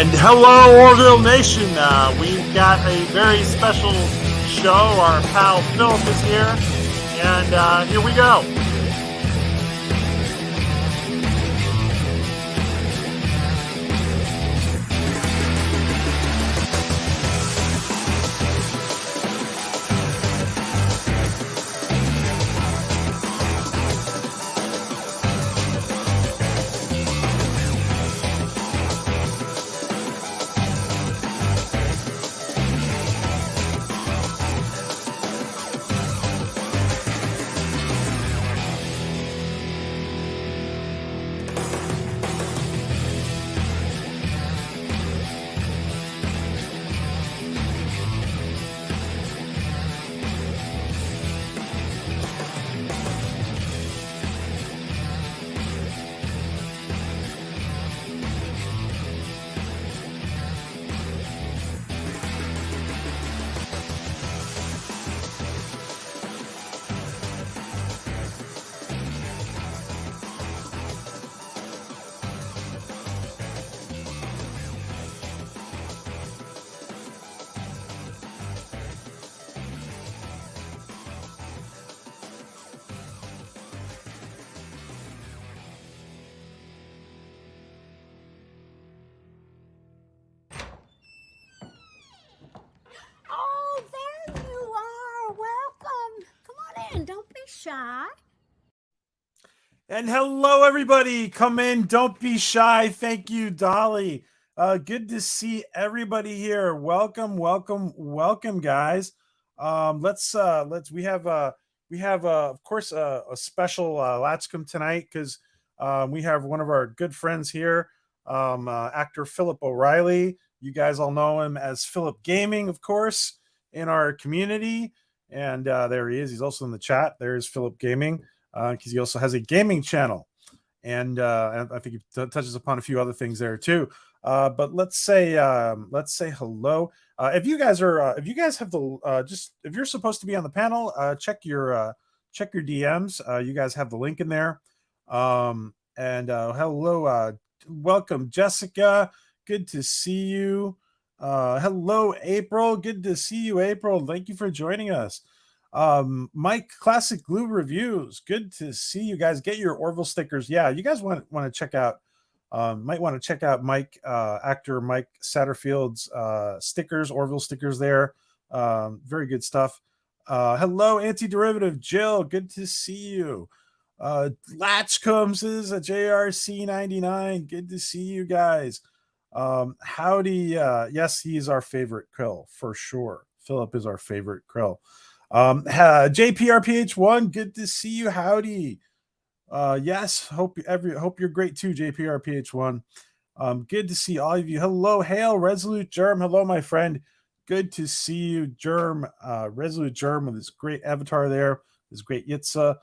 And hello, Orville Nation. We've got a very special show. Our pal Philip is here, and here we go. Shy. And hello, everybody. Come in. Don't be shy. Thank you, Dolly. Good to see everybody here. Welcome, guys. We have of course a special LATCHKUUUM tonight because we have one of our good friends here, actor Philip O'Reilly. You guys all know him as Phillip Gaming, of course, in our community. And there he is. He's also in the chat. There's Phillip Gaming because he also has a gaming channel. And I think he touches upon a few other things there too. But let's say hello. If you guys have the if you're supposed to be on the panel, check your DMs. You guys have the link in there. Hello, welcome, Jessica. Good to see you. Hello, April. Good to see you, April. Thank you for joining us. Mike, Classic Glue Reviews. Good to see you guys. Get your Orville stickers. Yeah, you guys want to check out. Might want to check out Mike, actor Mike Satterfield's stickers, Orville stickers. There, very good stuff. Hello, Antiderivative Jill. Good to see you. LATCHKUUUM is a JRC99. Good to see you guys. Howdy. Yes, he's our favorite krill for sure. Philip is our favorite krill. JPRPH1, good to see you. Howdy. Yes, hope you're great too, JPRPH1. Good to see all of you. Hello, hail, Resolute Germ. Hello, my friend. Good to see you, Germ. Resolute Germ with this great avatar there, this great Yitza.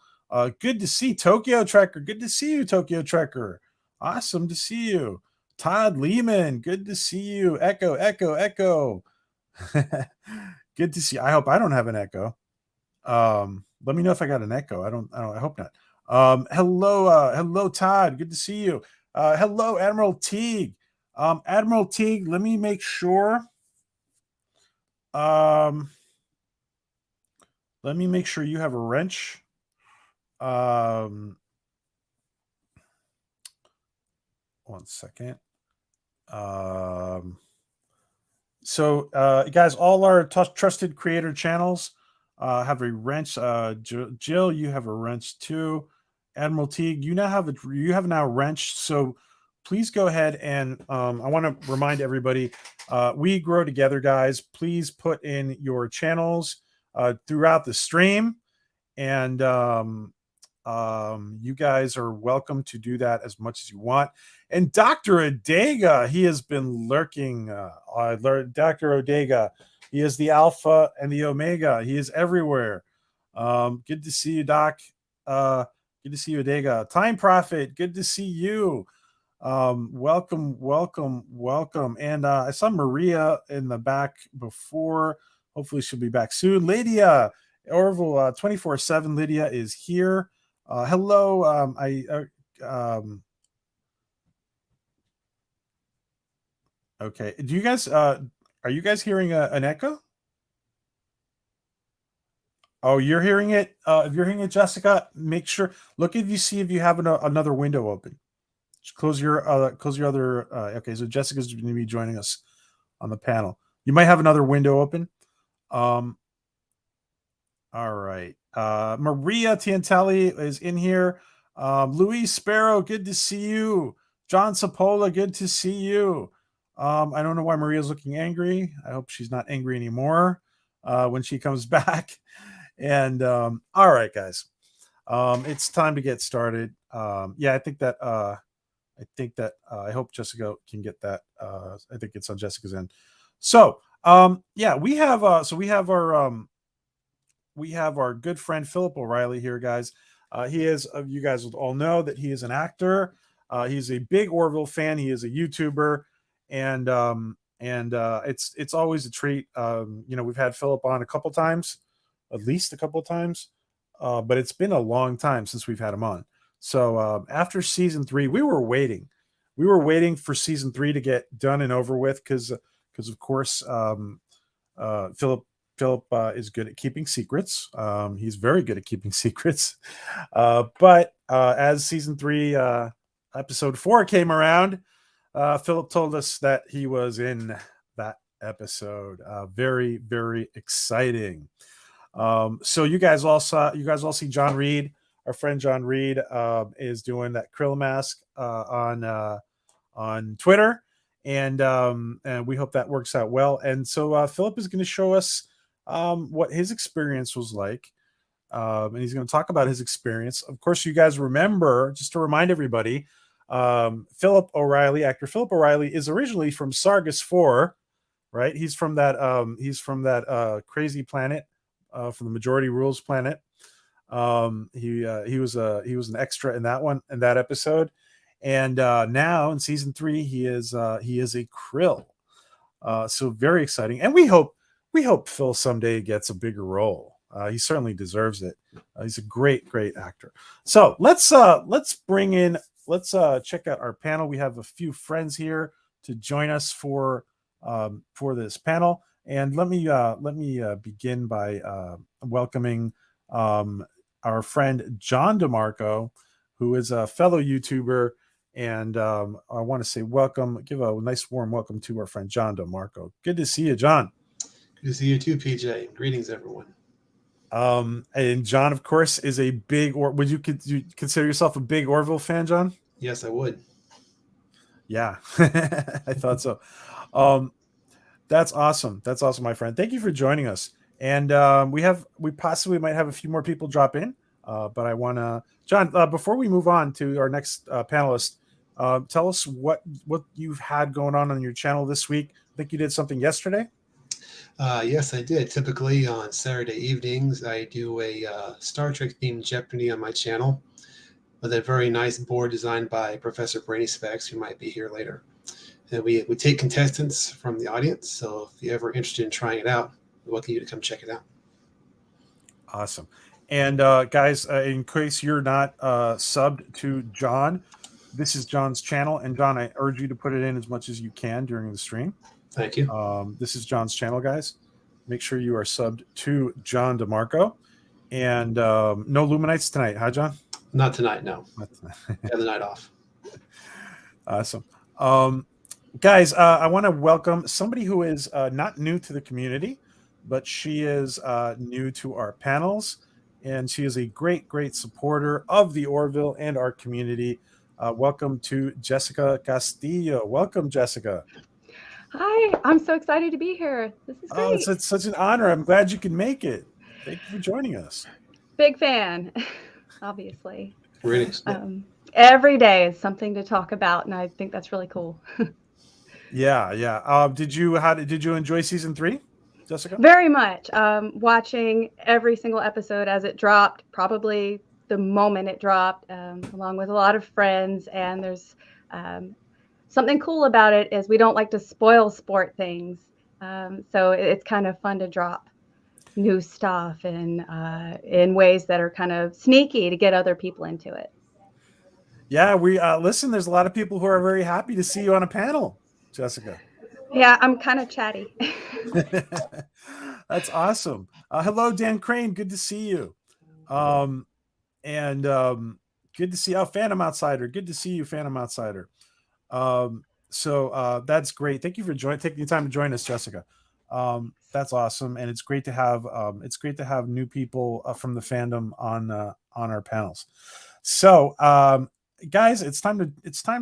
Good to see Tokyo Trekker. Good to see you, Tokyo Trekker. Awesome to see you. Todd Lehman, good to see you. Echo. Good to see. I hope I don't have an echo. Let me know if I got an echo. I hope not. Hello, Todd. Good to see you. Hello, Admiral Teague. Admiral Teague, let me make sure. Let me make sure you have a wrench. One second. So guys, all our trusted creator channels have a wrench. Jill, you have a wrench too. Admiral Teague, you have now wrenched. So please go ahead and I want to remind everybody, we grow together, guys. Please put in your channels throughout the stream, and you guys are welcome to do that as much as you want. And Dr. Odega, he has been lurking. Dr. Odega, he is the Alpha and the Omega. He is everywhere. Good to see you, Doc. Good to see you, Odega. Time Prophet, good to see you. Welcome. And I saw Maria in the back before. Hopefully she'll be back soon. Lydia, Orville 24/7. Lydia is here. Hello. Okay. Do you guys are you guys hearing an echo? Oh, you're hearing it. If you're hearing it, Jessica, make sure look if you see if you have another window open. Just close your other. Okay, so Jessica's going to be joining us on the panel. You might have another window open. All right. Maria Tiantelli is in here. Luis Sparrow, good to see you. John Sapola, good to see you. I don't know why Maria's looking angry. I hope she's not angry anymore when she comes back. And all right, guys, it's time to get started. Yeah, I think that I hope Jessica can get that. I think it's on Jessica's end. So yeah, we have we have our good friend Philip O'Reilly here, guys. He is, you guys will all know that he is an actor. He's a big Orville fan. He is a YouTuber, and it's always a treat. We've had Philip on a couple times, at least a couple times, but it's been a long time since we've had him on. So after season 3, we were waiting. We were waiting for season 3 to get done and over with because of course Philip is good at keeping secrets. He's very good at keeping secrets. But as season 3, episode 4 came around, Philip told us that he was in that episode. Very, very exciting. So you guys all see John Reed. Our friend John Reed is doing that krill mask on Twitter, and we hope that works out well. And so Philip is going to show us what his experience was like, and he's going to talk about his experience. Of course, you guys remember, just to remind everybody, Philip O'Reilly, actor Philip O'Reilly, is originally from Sargas 4, right? He's from that crazy planet, from the Majority Rules planet. He was an extra in that episode, and now in season 3 he is a krill. So very exciting, and we hope Phil someday gets a bigger role. He certainly deserves it. He's a great actor. So let's check out our panel. We have a few friends here to join us for this panel, and let me begin by welcoming our friend John DeMarco, who is a fellow YouTuber. And I want to say welcome, give a nice warm welcome to our friend John DeMarco. Good to see you, John. Good to see you too, PJ. Greetings, everyone. And John, of course, is a big, or would you consider yourself a big Orville fan, John? Yes, I would. Yeah, I thought so. That's awesome. That's awesome, my friend. Thank you for joining us. And we possibly might have a few more people drop in, but I want to, John, before we move on to our next panelist, tell us what you've had going on your channel this week. I think you did something yesterday. Yes, I did. Typically on Saturday evenings, I do a Star Trek themed Jeopardy on my channel with a very nice board designed by Professor Brainy Specs, who might be here later. And we take contestants from the audience. So if you're ever interested in trying it out, we welcome you to come check it out. Awesome. And guys, in case you're not subbed to John, this is John's channel. And John, I urge you to put it in as much as you can during the stream. Thank you. This is John's channel, guys. Make sure you are subbed to John DeMarco. And no Luminites tonight, huh, John? Not tonight, no. Have the night off. Awesome. Guys, I want to welcome somebody who is not new to the community, but she is new to our panels. And she is a great supporter of the Orville and our community. Welcome to Jessica Castillo. Welcome, Jessica. Hi, I'm so excited to be here. This is great. Oh, it's such an honor. I'm glad you can make it. Thank you for joining us. Big fan, obviously. Greetings. Every day is something to talk about, and I think that's really cool. Yeah. Did you enjoy season 3, Jessica? Very much. Watching every single episode as it dropped, probably the moment it dropped, along with a lot of friends. And there's something cool about it is we don't like to spoil sport things. So it's kind of fun to drop new stuff and in ways that are kind of sneaky to get other people into it. Yeah, we listen, there's a lot of people who are very happy to see you on a panel, Jessica. Yeah, I'm kind of chatty. That's awesome. Hello, Dan Crane. Good to see you. And good to see Phantom Outsider. Good to see you, Phantom Outsider. So that's great. Thank you for taking the time to join us, Jessica. That's awesome, and it's great to have new people from the fandom on our panels. So, guys, it's time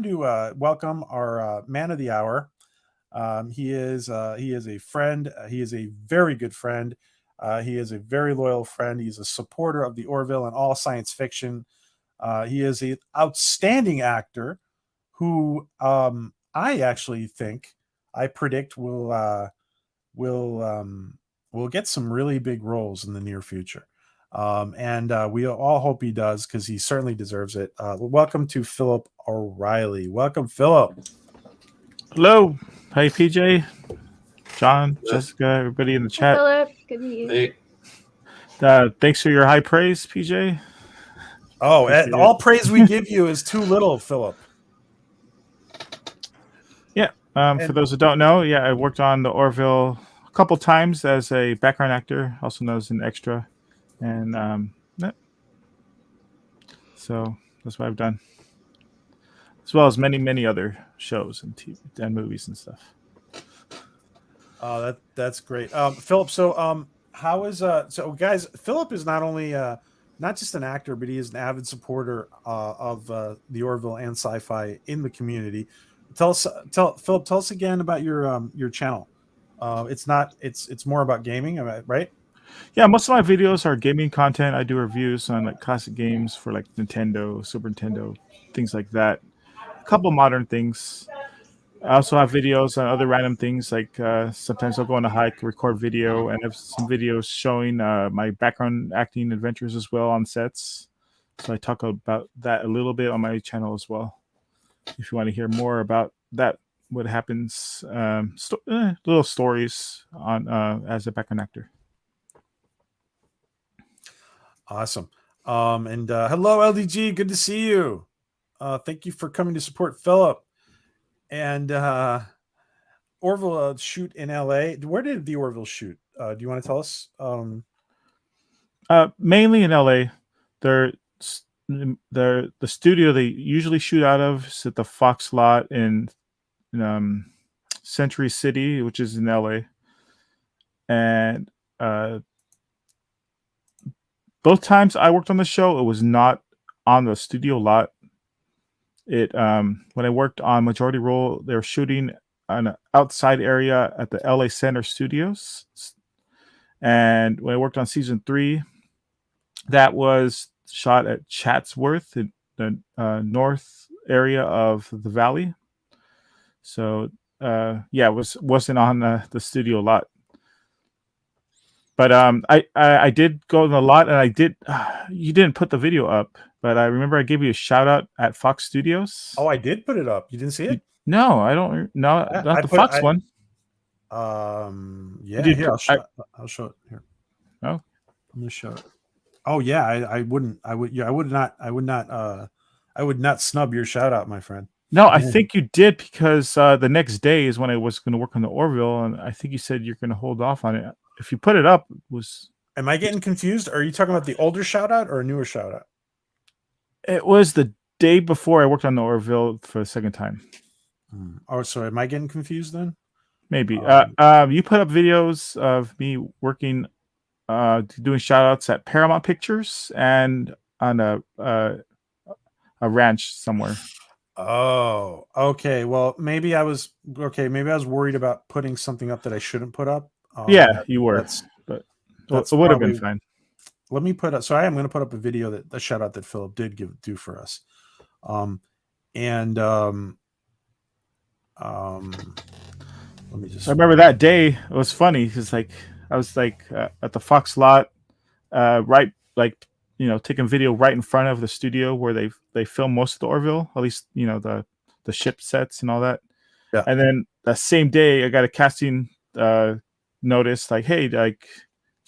to welcome our man of the hour. He is a friend. He is a very good friend. He is a very loyal friend. He's a supporter of the Orville and all science fiction. He is an outstanding actor who I actually predict will get some really big roles in the near future. And we all hope he does, because he certainly deserves it. Welcome to Philip O'Reilly. Welcome, Philip. Hello. Hey, PJ, John, Jessica, everybody in the chat. Philip, good to meet you. Hey, Thanks for your high praise, PJ. Oh, all praise we give you is too little, Philip. Yeah. For those who don't know, I worked on the Orville a couple times as a background actor, also known as an extra, and so that's what I've done, as well as many other shows and TV and movies and stuff. That's great, Philip. So how is so guys? Philip is not only not just an actor, but he is an avid supporter of the Orville and sci-fi in the community. Philip, tell us again about your channel. It's more about gaming, right? Yeah, most of my videos are gaming content. I do reviews on like classic games for like Nintendo, Super Nintendo, things like that. A couple modern things. I also have videos on other random things, like sometimes I'll go on a hike, record video, and have some videos showing my background acting adventures as well on sets. So I talk about that a little bit on my channel as well. If you want to hear more about that, what happens, little stories on as a background actor. Awesome. And hello, LDG. Good to see you. Thank you for coming to support Philip. And Orville shoot in LA. Where did the Orville shoot? Do you want to tell us? Mainly in LA. The studio they usually shoot out of is at the Fox lot in Century City, which is in LA. And both times I worked on the show, it was not on the studio lot. When I worked on Majority Role, they were shooting on an outside area at the LA Center Studios. And when I worked on season 3, that was shot at Chatsworth in the north area of the valley. So it wasn't on the studio lot. But I did go in the lot, and I did. You didn't put the video up, but I remember I gave you a shout out at Fox Studios. Oh, I did put it up. You didn't see it? No, I don't. No, not the Fox one. Yeah. Here, I'll show it here. Oh, I'm gonna show it. Oh yeah, I would not snub your shout out, my friend. No, I think you did, because the next day is when I was going to work on the Orville, and I think you said you're going to hold off on it. If you put it up, was. Am I getting confused? Are you talking about the older shout out or a newer shout out? It was the day before I worked on the Orville for the second time. Oh, so am I getting confused then? Maybe. You put up videos of me working, doing shout outs at Paramount Pictures and on a ranch somewhere. Oh, okay. Well, maybe I was worried about putting something up that I shouldn't put up. Yeah, you were, but it would have been fine. Let me put up. So I am going to put up a video a shout out that Philip did do for us. Let me just. I remember that day. It was funny because I was at the Fox lot, right, taking video right in front of the studio where they film most of the Orville, at least the ship sets and all that. Yeah. And then the same day, I got a casting notice hey, do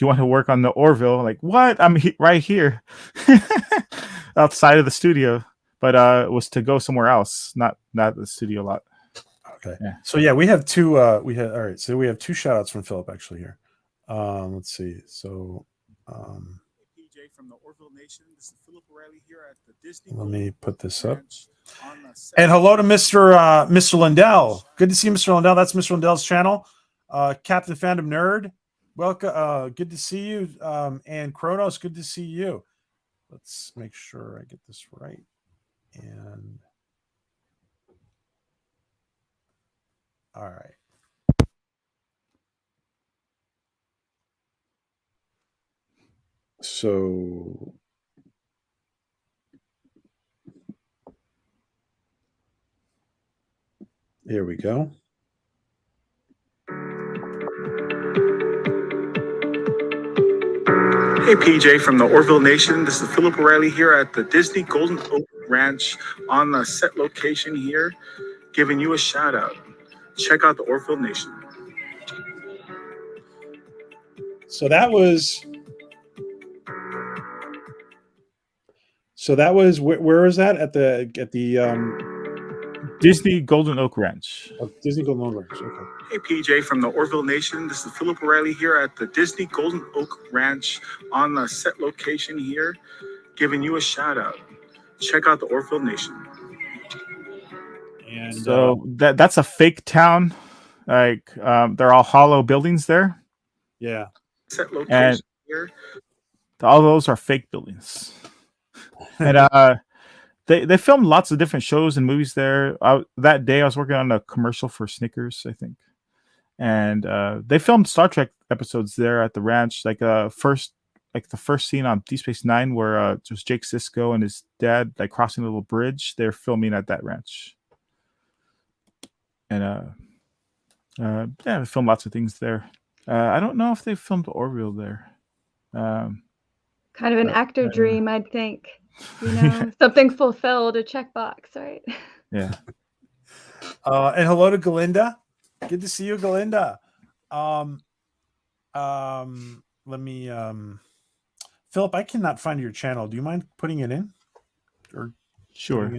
you want to work on the Orville? I'm like, what? I'm right here, outside of the studio, but it was to go somewhere else, not the studio lot. Okay. Yeah. So yeah, we have two. We had all right. So we have two shout outs from Philip actually here. Let's see. So PJ from the Orville Nation. This is Philip O'Reilly here at the Disney. let me put this up. And hello to Mr. Lindell. Good to see Mr. Lindell. That's Mr. Lindell's channel. Captain Fandom Nerd. Welcome. Good to see you. And Kronos, good to see you. Let's make sure I get this right. And all right. So here we go. Hey, PJ from the Orville Nation. This is Philip O'Reilly here at the Disney Golden Oak Ranch on the set location here, giving you a shout out. Check out the Orville Nation. So that was where is that at the Disney Golden Oak Ranch. Disney Golden Oak Ranch. Okay. Hey, PJ from the Orville Nation. This is Philip O'Reilly here at the Disney Golden Oak Ranch on the set location here, giving you a shout out. Check out the Orville Nation. And so that's a fake town. Like they're all hollow buildings there. Yeah. Set location here. All those are fake buildings. And they filmed lots of different shows and movies there. That day I was working on a commercial for Snickers, I think. And they filmed Star Trek episodes there at the ranch, like the first scene on Deep Space Nine where it was Jake Sisko and his dad like crossing a little bridge. They're filming at that ranch. And yeah, they filmed lots of things there. I don't know if they filmed Orville there. Kind of an actor dream, I'd think. You know, something fulfilled, a checkbox, right? Yeah. And hello to Galinda. Good to see you, Galinda. Let me Philip, I cannot find your channel. Do you mind putting it in? Or sure.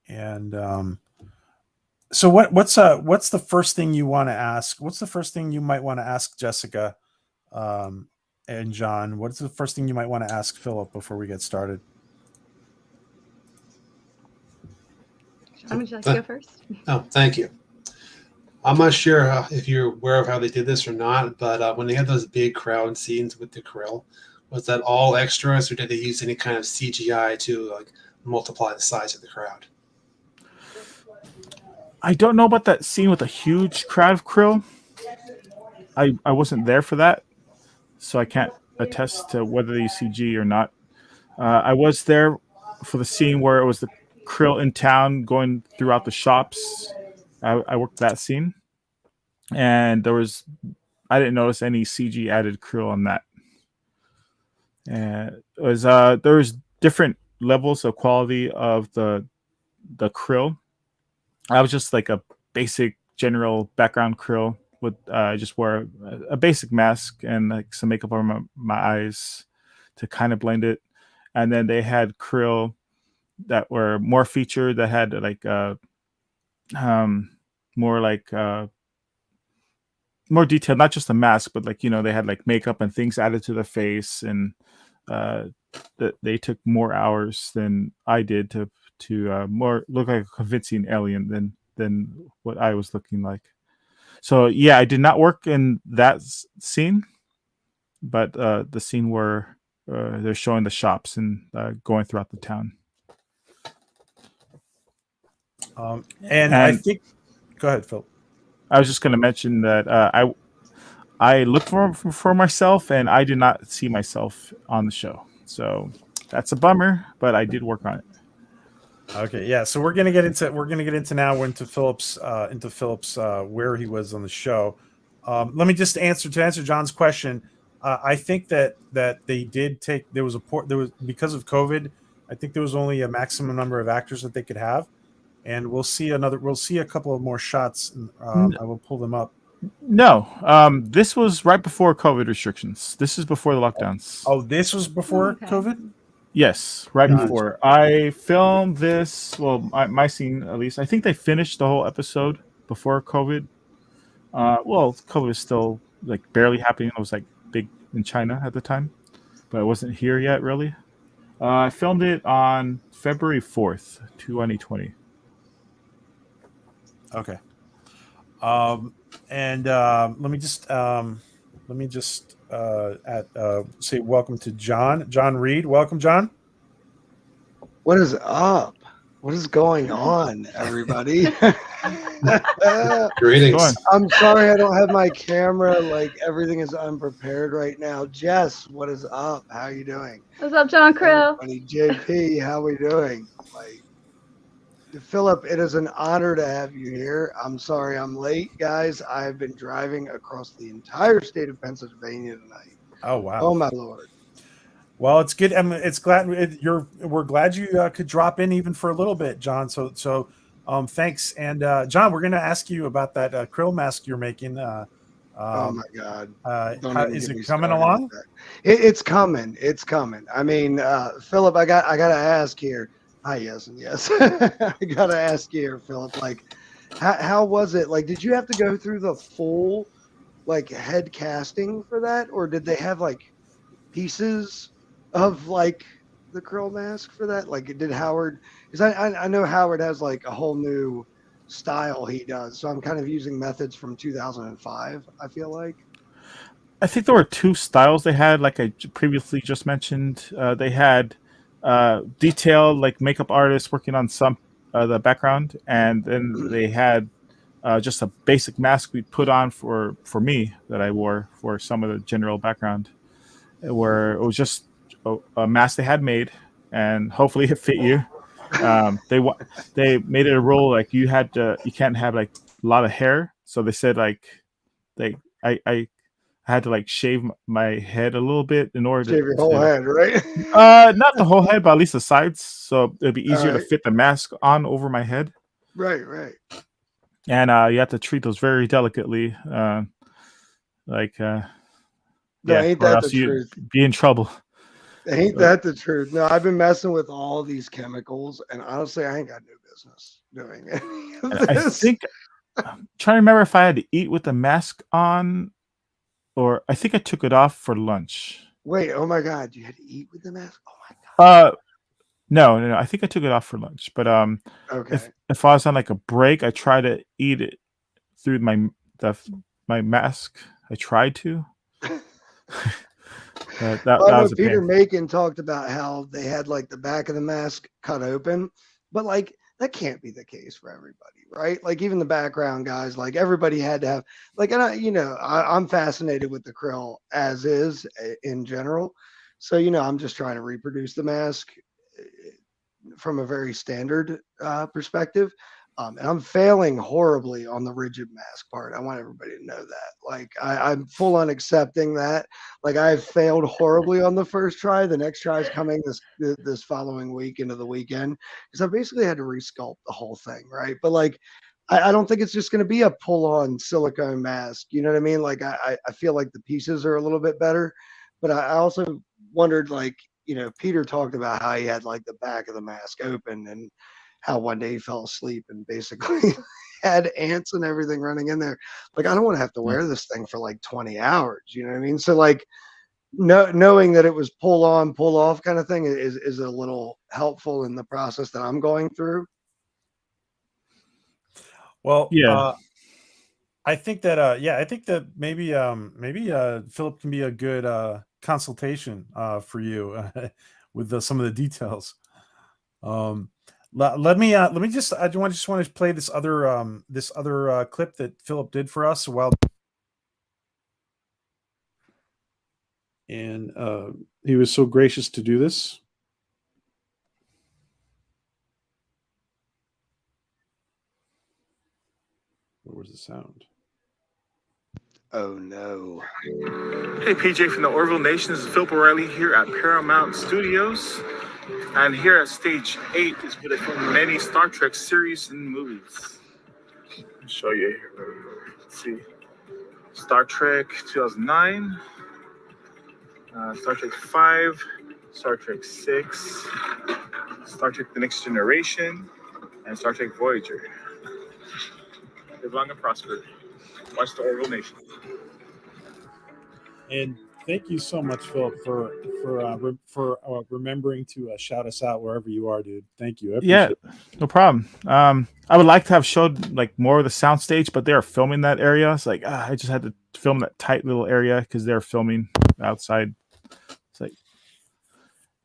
And so what's the first thing you want to ask? What's the first thing you might want to ask Jessica and John? What's the first thing you might want to ask Philip before we get started? John, would you like to go first? Oh, thank you. I'm not sure if you're aware of how they did this or not, but when they had those big crowd scenes with the krill, was that all extras, or did they use any kind of CGI to like multiply the size of the crowd? I don't know about that scene with a huge crowd of krill. I wasn't there for that, so I can't attest to whether they use CG or not. I was there for the scene where it was the krill in town going throughout the shops. I worked that scene, and I didn't notice any CG added krill on that. And it was there was different levels of quality of the krill. I was just like a basic general background krill with I just wore a basic mask and like some makeup on my eyes to kind of blend it. And then they had krill that were more featured, that had like more detail, not just a mask, but like, you know, they had like makeup and things added to the face, and they took more hours than I did to more look like a convincing alien than what I was looking like. So yeah, I did not work in that scene, but the scene where they're showing the shops and going throughout the town. And I think, go ahead, Phil. I was just going to mention that I looked for myself, and I did not see myself on the show. So that's a bummer, but I did work on it. Okay, yeah. So we're gonna get into Philip's where he was on the show. Let me just answer John's question. I think that they did take there was because of COVID. I think there was only a maximum number of actors that they could have, and we'll see a couple of more shots. I will pull them up. No, this was right before COVID restrictions. This is before the lockdowns. Oh, this was before COVID? Yes, right before. I filmed this, well, my scene at least. I think they finished the whole episode before COVID. Well, COVID was still like barely happening. It was like big in China at the time, but it wasn't here yet, really. I filmed it on February 4th, 2020. Okay. And let me just say welcome to John Reed. Welcome, John. What is up? What is going on, everybody? Greetings. I'm sorry I don't have my camera. Like, everything is unprepared right now. Jess, what is up? How are you doing? What's up, John Crow? Everybody, JP, how are we doing? Like, Philip, it is an honor to have you here. I'm sorry I'm late, guys. I've been driving across the entire state of Pennsylvania tonight. Oh wow. Oh my Lord. Well, it's good. I mean, we're glad you could drop in even for a little bit, John. So thanks. And John, we're going to ask you about that krill mask you're making. Oh my God. Is it coming along? It's coming. It's coming. I mean, Philip, I got to ask here. Hi, yes and yes. I got to ask you here, Philip, like, how was it? Like, did you have to go through the full, like, head casting for that? Or did they have, like, pieces of, like, the krill mask for that? Like, did Howard, because I know Howard has, like, a whole new style he does. So I'm kind of using methods from 2005, I feel like. I think there were two styles they had, like I previously just mentioned. They had detailed, like, makeup artists working on some the background, and then they had just a basic mask we put on for me that I wore for some of the general background, where it was just a mask they had made, and hopefully it fit you. They made it a rule, like, you can't have, like, a lot of hair, so they said, like, I had to, like, shave my head a little bit in order Shave your whole head, right? Not the whole head, but at least the sides, so it'd be easier to fit the mask on over my head. Right. And you have to treat those very delicately, No, yeah, ain't or that else the you'd truth? be in trouble. Ain't that the truth? No, I've been messing with all these chemicals, and honestly, I ain't got no business doing any of And I this. think I'm trying to remember if I had to eat with the mask on, or I think I took it off for lunch. Wait, oh my God, you had to eat with the mask? Oh my God. No. I think I took it off for lunch. But Okay. if I was on, like, a break, I try to eat it through my mask. I tried to. But that Well, I know was a Peter pain. Macon talked about how they had, like, the back of the mask cut open, but, like, that can't be the case for everybody, right? Like, even the background guys, like, everybody had to have, like, and I'm fascinated with the krill as is in general. So, I'm just trying to reproduce the mask from a very standard perspective. And I'm failing horribly on the rigid mask part. I want everybody to know that. Like, I'm full on accepting that. Like, I've failed horribly on the first try. The next try is coming this following week into the weekend, because I basically had to resculpt the whole thing, right? But, like, I don't think it's just going to be a pull-on silicone mask. You know what I mean? Like, I feel like the pieces are a little bit better, but I also wondered, like, Peter talked about how he had, like, the back of the mask open, and how one day he fell asleep and basically had ants and everything running in there. Like, I don't want to have to wear this thing for like 20 hours. You know what I mean? So, like, knowing that it was pull on, pull off kind of thing is a little helpful in the process that I'm going through. Well, Yeah. I think that maybe Philip can be a good consultation for you with some of the details. Let me just I just want to play this other clip that Philip did for us a while, and he was so gracious to do this. Where was the sound? Oh no. Hey, PJ from the Orville Nation. This is Philip O'Reilly here at Paramount Studios. And here at Stage 8 is where they film many Star Trek series and movies. I'll show you here. Let's see. Star Trek 2009, Star Trek 5, Star Trek 6, Star Trek The Next Generation, and Star Trek Voyager. Live long and prosper. Much to Orville Nation. And thank you so much, Philip, for remembering to shout us out wherever you are, dude. Thank you. I appreciate it. No problem. I would like to have showed like more of the soundstage, but they are filming that area. It's like I just had to film that tight little area because they're filming outside. It's like,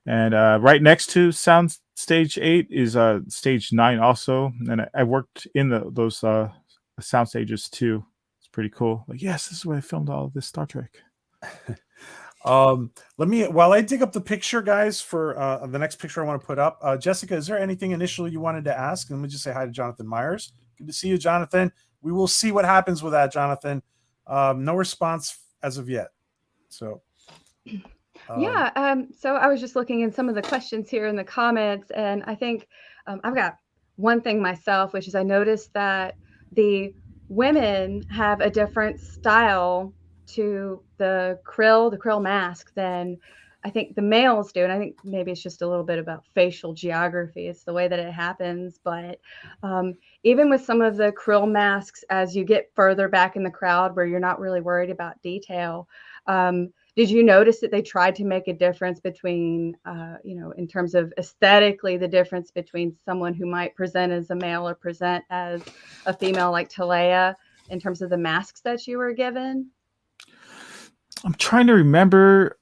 and right next to sound stage 8 is stage 9 also, and I worked in those sound stages too. It's pretty cool. Like, yes, this is where I filmed all of this Star Trek. Let me, while I dig up the picture, guys, for the next picture I want to put up. Jessica, is there anything initially you wanted to ask? And let me just say hi to Jonathan Myers. Good to see you, Jonathan. We will see what happens with that, Jonathan. No response as of yet. So yeah. So I was just looking in some of the questions here in the comments, and I think I've got one thing myself, which is I noticed that the women have a different style to the krill mask than I think the males do. And I think maybe it's just a little bit about facial geography. It's the way that it happens. But even with some of the krill masks, as you get further back in the crowd where you're not really worried about detail, did you notice that they tried to make a difference between, in terms of aesthetically, the difference between someone who might present as a male or present as a female, like Talea, in terms of the masks that you were given? I'm trying to remember.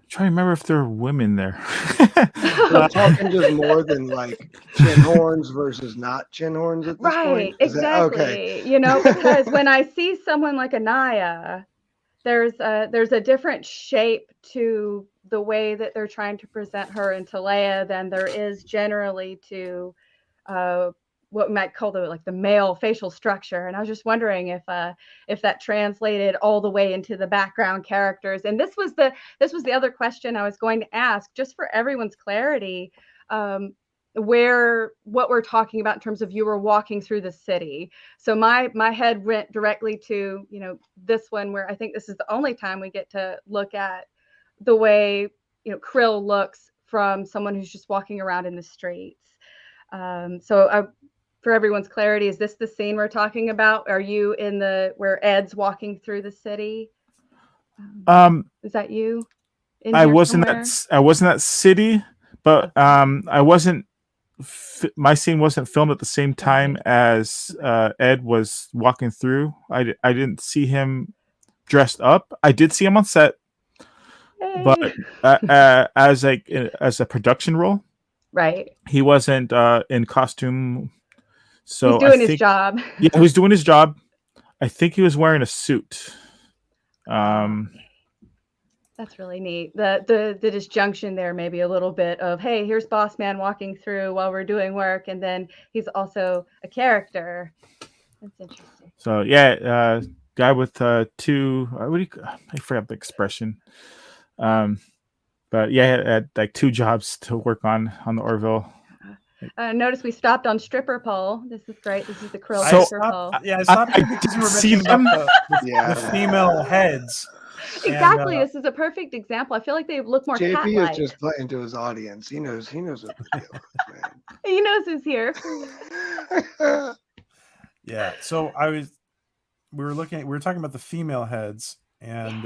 Trying to remember if there were women there. We're talking just more than like chin horns versus not chin horns at this point. Right, exactly. Okay. Because when I see someone like Anaya, there's a different shape to the way that they're trying to present her in Talea than there is generally to what we might call the male facial structure. And I was just wondering if that translated all the way into the background characters. And this was the other question I was going to ask, just for everyone's clarity, what we're talking about in terms of you were walking through the city. So my head went directly to, this one, where I think this is the only time we get to look at the way, Krill looks from someone who's just walking around in the streets. For everyone's clarity, is this the scene we're talking about? Are you in where Ed's walking through the city? Is that you? I wasn't that city, but I wasn't. My scene wasn't filmed at the same time as Ed was walking through. I didn't see him dressed up. I did see him on set, but as a production role, right? He wasn't in costume. So he's doing his job. Yeah, he was doing his job. I think he was wearing a suit. That's really neat. The disjunction there, maybe a little bit of, hey, here's Boss Man walking through while we're doing work, and then he's also a character. That's interesting. So yeah, guy with two. I forgot the expression. But yeah, I had like 2 jobs to work on the Orville. Notice we stopped on stripper pole. This is great. This is the krill stripper pole. Yeah, I stopped because you were mentioning about the female heads. Exactly. This is a perfect example. I feel like they look more cat-like. JP is just playing to his audience. He knows what the deal is, man. He knows who's here. Yeah. So we were talking about the female heads, and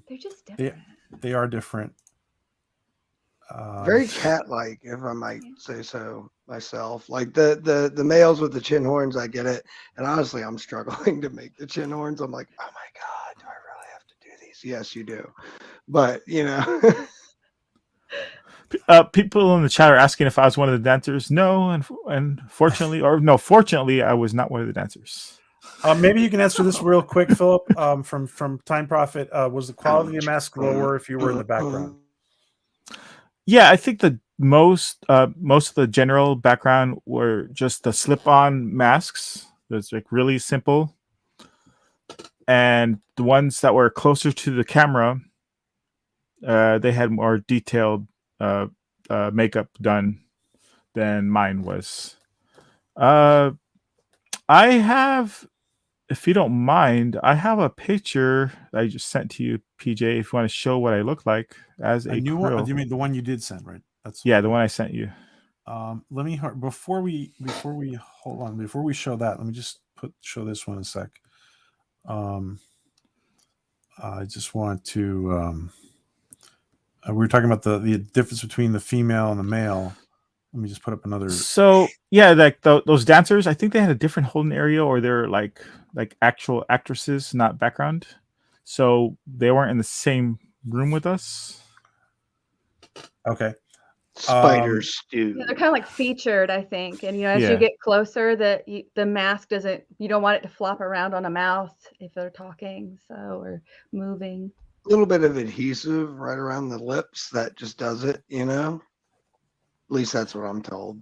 they're just different. They are different. Very cat-like, if I might say so myself. Like the males with the chin horns, I get it. And honestly, I'm struggling to make the chin horns. I'm like, oh my God, do I really have to do these? Yes, you do. But people in the chat are asking if I was one of the dancers. No, and fortunately, I was not one of the dancers. Maybe you can answer this real quick, Philip. From Time Prophet, was the quality of the mask lower if you were in the background? Yeah, I think the most of the general background were just the slip-on masks. That's like really simple, and the ones that were closer to the camera, they had more detailed makeup done than mine was. I have, if you don't mind, I have a picture that I just sent to you, PJ, if you want to show what I look like as a new krill. one. You mean the one you did send, right? Yeah, the one I sent you. Let me before we hold on, before we show that, let me just show this one a sec. I just want to we were talking about the difference between the female and the male. Let me just put up another. So yeah, like those dancers, I think they had a different holding area, or they're like actual actresses, not background. So they weren't in the same room with us. Okay. Spiders, Yeah, dude. they're kind of like featured, I think. And as Yeah. you get closer, the mask doesn't. You don't want it to flop around on a mouth if they're talking, or moving. A little bit of adhesive right around the lips that just does it, you know. At least that's what I'm told.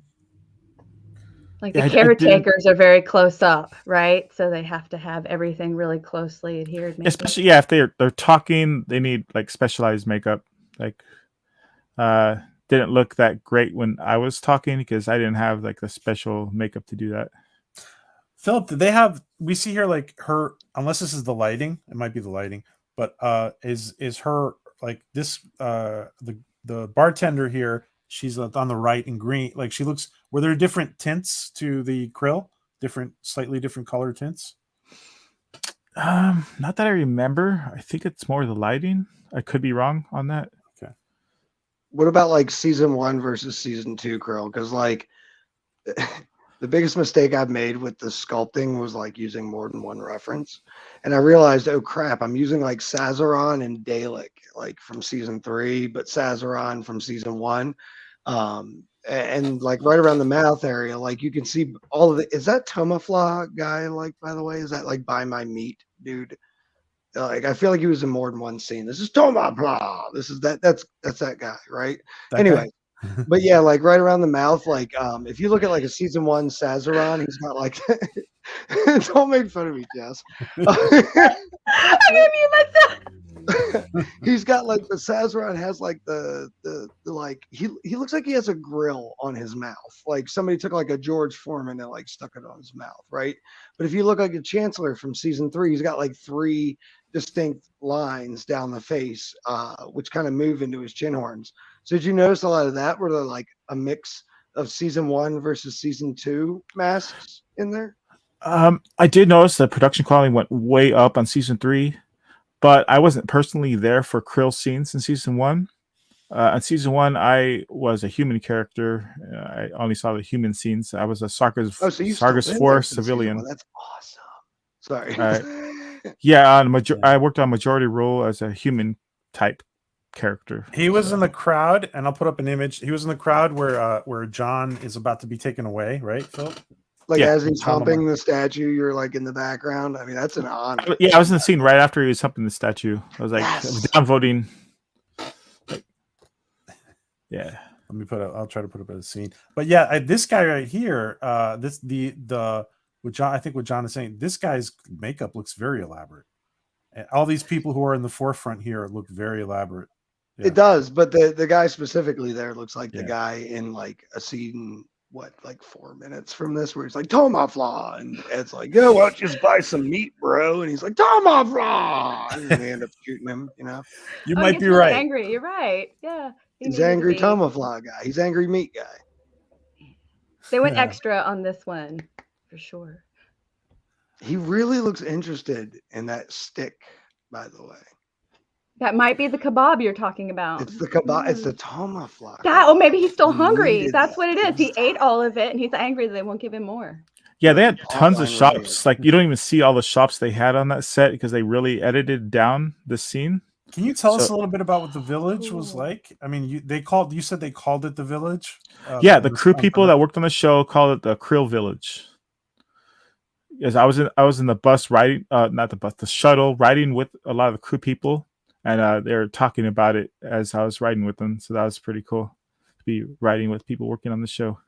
Like Yeah, the I didn't- caretakers are very close up, right? So they have to have everything really closely adhered. Maybe. Especially if they're talking, they need like specialized makeup. Like didn't look that great when I was talking because I didn't have like the special makeup to do that. Philip, did they have? We see here like her. Unless this is the lighting, it might be the lighting. But is her like this? The bartender here. She's on the right in green. Like she looks. Were there different tints to the krill? Slightly different color tints. Not that I remember. I think it's more the lighting. I could be wrong on that. Okay. What about like season 1 versus season 2, Krill? Because like the biggest mistake I've made with the sculpting was like using more than one reference. And I realized, oh crap, I'm using like Sazaron and Dalek, like from season 3, but Sazaron from season 1. And like right around the mouth area, like you can see all of the. Is that Tomafla guy? Like, by the way, is that like Buy My Meat dude? Like I feel like he was in more than one scene. This is Tomafla. This is that's that guy, right? That Anyway. guy? But yeah, like right around the mouth, like if you look at like a season 1 Sazaron, he's got like don't make fun of me, Jess. I didn't mean myself. He's got like the Sazaron has like the like he looks like he has a grill on his mouth. Like somebody took like a George Foreman and like stuck it on his mouth, right? But if you look like a Chancellor from season 3, he's got like 3 distinct lines down the face, which kind of move into his chin horns. So did you notice a lot of that? Were there like a mix of season 1 versus season 2 masks in there? I did notice that production quality went way up on season 3, but I wasn't personally there for krill scenes in season 1. On season 1, I was a human character. I only saw the human scenes. I was a Sargas Force civilian. That's awesome. Sorry. Yeah, I worked on majority role as a human type character. He was in the crowd, and I'll put up an image. He was in the crowd where John is about to be taken away, right, Phil? Like Yeah. as he's humping the statue, you're like in the background. I mean, that's an honor. Yeah, I was in the scene right after he was humping the statue. I was like, Yes. I was downvoting. Yeah. Let me I'll try to put up a scene. But yeah, this guy right here, with John, I think what John is saying, this guy's makeup looks very elaborate. And all these people who are in the forefront here look very elaborate. Yeah. It does, but the guy specifically there looks like the Yeah. guy in like a scene, like 4 minutes from this, where he's like Tomafla, and it's like, yo, why don't you just buy some meat, bro? And he's like Tomafla, and they end up shooting him. You know, You He might gets be really right. Angry. You're right. Yeah. he he's needed to angry be. Tomafla guy. He's angry meat guy. They went Yeah. extra on this one for sure. He really looks interested in that stick, by the way. That might be the kebab you're talking about. It's the kebab. It's the Tomafla. Yeah, or maybe he's still He hungry. needed That's that. what it is. He ate all of it and he's angry that they won't give him more. Yeah, they had tons of Hotline shops. Like you don't even see all the shops they had on that set because they really edited down the scene. Can you tell us So- a little bit about what the village was like? I mean, you said they called it the village. Yeah, the crew people that worked on the show called it the Krill Village. Yes, I was in the bus riding, not the bus, the shuttle riding with a lot of the crew people, and they were talking about it as I was riding with them. So that was pretty cool to be riding with people working on the show.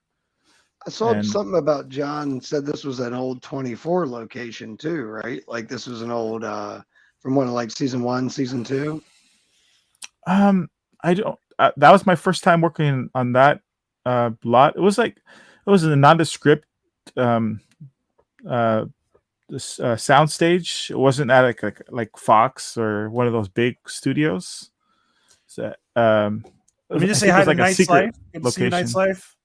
I saw And- something about John said this was an old 24 location too, right? Like this was an old from one of like season 1, season 2. I don't. That was my first time working on that lot. It was a nondescript sound stage. It wasn't at like Fox or one of those big studios. So, Let me just say hi to Night's Life. Good to see you, Night's Life.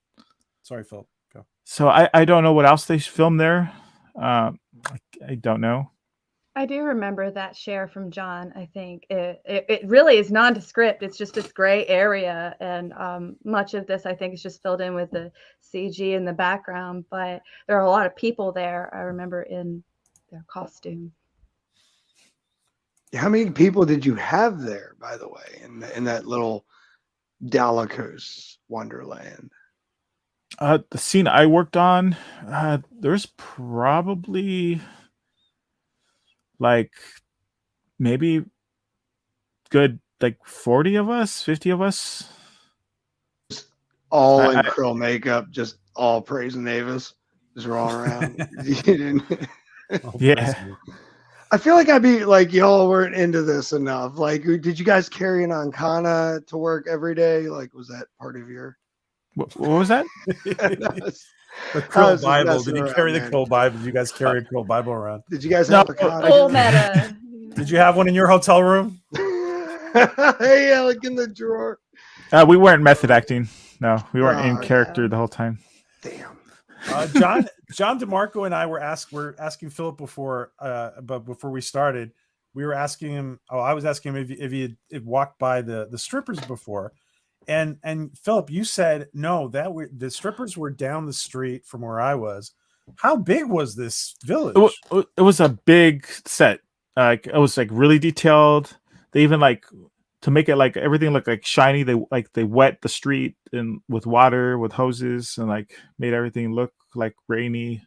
Sorry, Phil. Go. So I don't know what else they filmed there. I don't know. I do remember that share from John. I think it really is nondescript. It's just this gray area, and much of this I think is just filled in with the CG in the background. But there are a lot of people there. I remember in their costume. How many people did you have there, by the way, in that little Dalakos Wonderland? The scene I worked on, there's probably like maybe good like 40 of us, 50 of us. All in krill makeup, just all praising Avis, just rolling around. You didn't. Yeah. I feel like I'd be like, y'all weren't into this enough. Like, did you guys carry an Ancana to work every day? Like, was that part of your? What was that? The Krill Bible. Did you carry the Krill Bible? Did you guys carry a Krill Bible around? Did you guys have a full meta? Did you have one in your hotel room? Hey, Alec, in the drawer. We weren't method acting. No, we weren't in character the whole time. Damn. John DeMarco and I were asking Philip before, but before we started, we were asking him. Oh, I was asking him if he had walked by the strippers before, and Philip, you said no. The strippers were down the street from where I was. How big was this village? It was a big set. It was like really detailed. They even like to make it like everything look like shiny. They wet the street and with water with hoses and like made everything look like rainy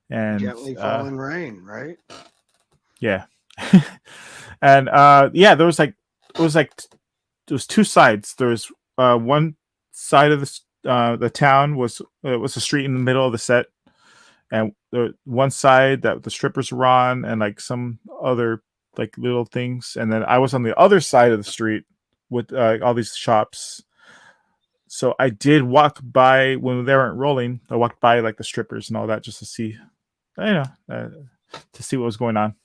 and gently falling rain, right? Yeah. And there was two sides. There was one side of the town was a street in the middle of the set, and one side that the strippers were on, and like some other like little things, and then I was on the other side of the street with all these shops. So I did walk by when they weren't rolling. I walked by like the strippers and all that just to see, to see what was going on.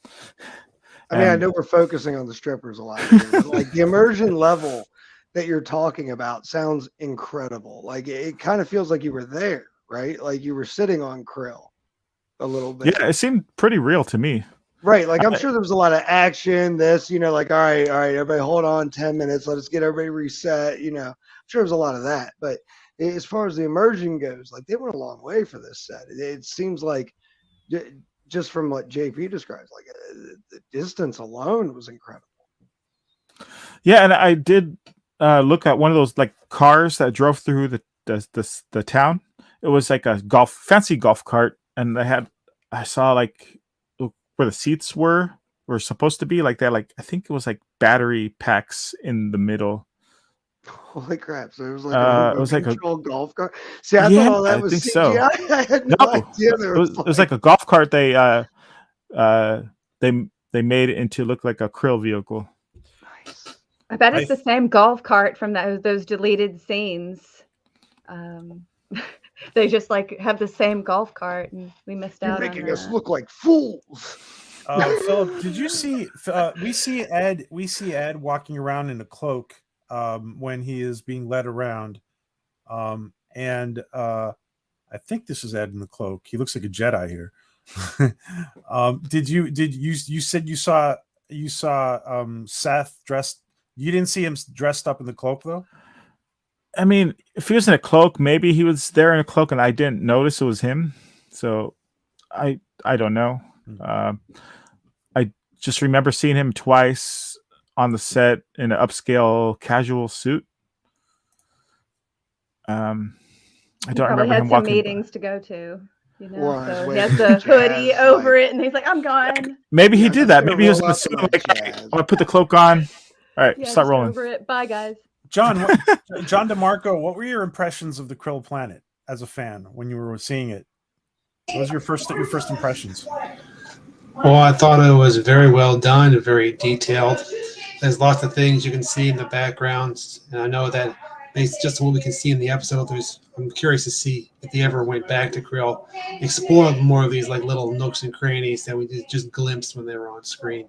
I mean, I know we're focusing on the strippers a lot here, but like the immersion level that you're talking about sounds incredible. Like it kind of feels like you were there, right? Like you were sitting on krill a little bit. Yeah, it seemed pretty real to me. Right. Like I'm sure there was a lot of action, like, all right, everybody hold on 10 minutes. Let us get everybody reset. I'm sure there was a lot of that. But as far as the immersion goes, like they went a long way for this set. It seems like just from what JP describes, like the distance alone was incredible. Yeah. And I did look at one of those like cars that drove through the town. It was like a fancy golf cart. And I saw like where the seats were supposed to be, like that, like I think it was like battery packs in the middle. Holy crap! So it was like a golf cart. See, I thought all that was CGI. So. I had no idea. It was like a golf cart. They made it into look like a krill vehicle. Nice. I bet it's the same golf cart from those deleted scenes. They just like have the same golf cart, and we missed out. You're making us look like fools. Philip, did you see? We see Ed walking around in a cloak when he is being led around, and I think this is Ed in the cloak. He looks like a Jedi here. Did you said you saw Seth dressed? You didn't see him dressed up in the cloak though. I mean, if he was in a cloak, maybe he was there in a cloak and I didn't notice it was him. So I don't know. I just remember seeing him twice on the set in an upscale casual suit. I don't remember him walking. Meetings to go to. So he has the hoodie over it, and he's like, "I'm gone." Maybe he did that. Maybe he was in the suit. Like, hey, I'm gonna put the cloak on. All right, start rolling. Over it. Bye, guys. John DeMarco, what were your impressions of the Krill Planet as a fan when you were seeing it? What was your first impressions? Well, I thought it was very well done and very detailed. There's lots of things you can see in the backgrounds, and I know that based just on what we can see in the episode, I'm curious to see if they ever went back to Krill, explored more of these like little nooks and crannies that we just glimpsed when they were on screen.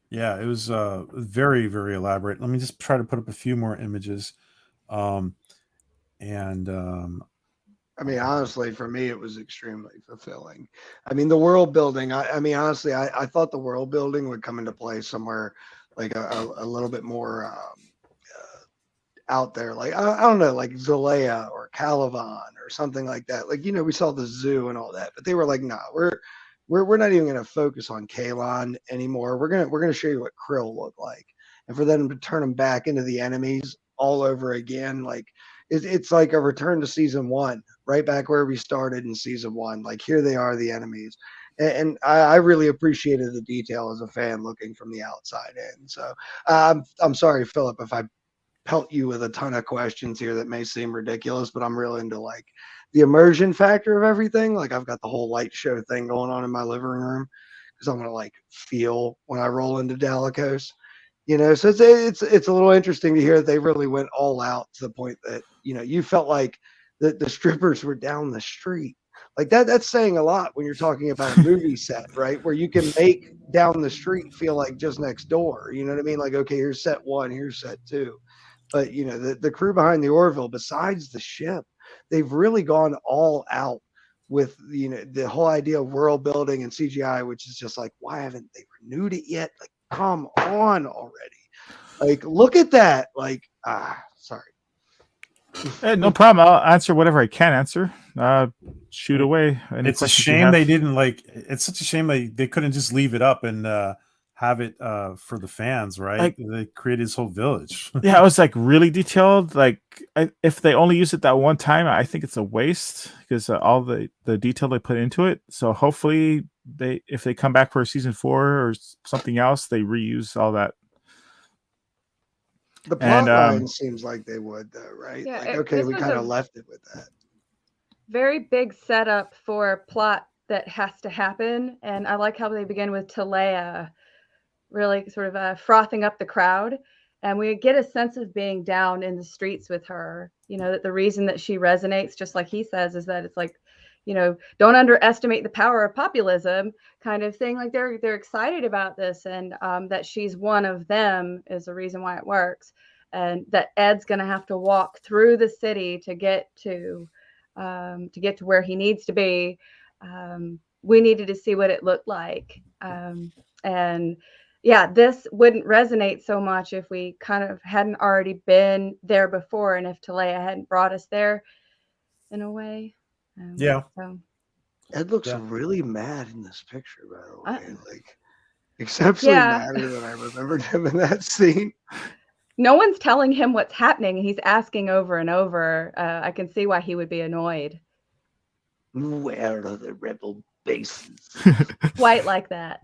Yeah, it was very, very elaborate. Let me just try to put up a few more images. And I mean, honestly, for me, it was extremely fulfilling. I mean, the world building, I mean, honestly, I thought the world building would come into play somewhere like a little bit more out there. Like, I don't know, like Zalea or Calavan or something like that. Like, we saw the zoo and all that, but they were like, nah, we're not even going to focus on Kalon anymore. We're going to show you what Krill look like. And for them to turn them back into the enemies all over again, like, it's like a return to season one, right back where we started in season one. Like, here they are, the enemies. And I really appreciated the detail as a fan looking from the outside in. So I'm sorry, Philip, if I pelt you with a ton of questions here that may seem ridiculous, but I'm real into like the immersion factor of everything. Like, I've got the whole light show thing going on in my living room because I'm going to like feel when I roll into Dalakos. So it's a little interesting to hear that they really went all out to the point that you felt like the strippers were down the street. Like that's saying a lot when you're talking about a movie set, right? Where you can make down the street feel like just next door. You know what I mean? Like, okay, here's set one, here's set two. But the crew behind the Orville, besides the ship, they've really gone all out with the whole idea of world building and CGI, which is just like, why haven't they renewed it yet? Like, come on already. Like, look at that. Like, sorry. Hey, no problem. I'll answer whatever I can answer. Shoot away. It's a shame they didn't it's such a shame they couldn't just leave it up and have it for the fans, right? Like, they created this whole village. Yeah, it was like really detailed. Like, if they only use it that one time, I think it's a waste because all the detail they put into it. So hopefully if they come back for season 4 or something else, they reuse all that. The plot line seems like they would, though, right? Yeah, like, okay, we kind of left it with that. Very big setup for plot that has to happen, and I like how they begin with Talea really sort of frothing up the crowd, and we get a sense of being down in the streets with her. That the reason that she resonates, just like he says, is that it's like, don't underestimate the power of populism, kind of thing. Like they're excited about this, and that she's one of them is the reason why it works, and that Ed's going to have to walk through the city to get to where he needs to be. We needed to see what it looked like, and yeah, this wouldn't resonate so much if we kind of hadn't already been there before, and if Talea hadn't brought us there in a way. Yeah. So. Ed looks really mad in this picture, by the way. Like, exceptionally madder than I remembered him in that scene. No one's telling him what's happening. He's asking over and over. I can see why he would be annoyed. Where are the rebel bases? Quite like that.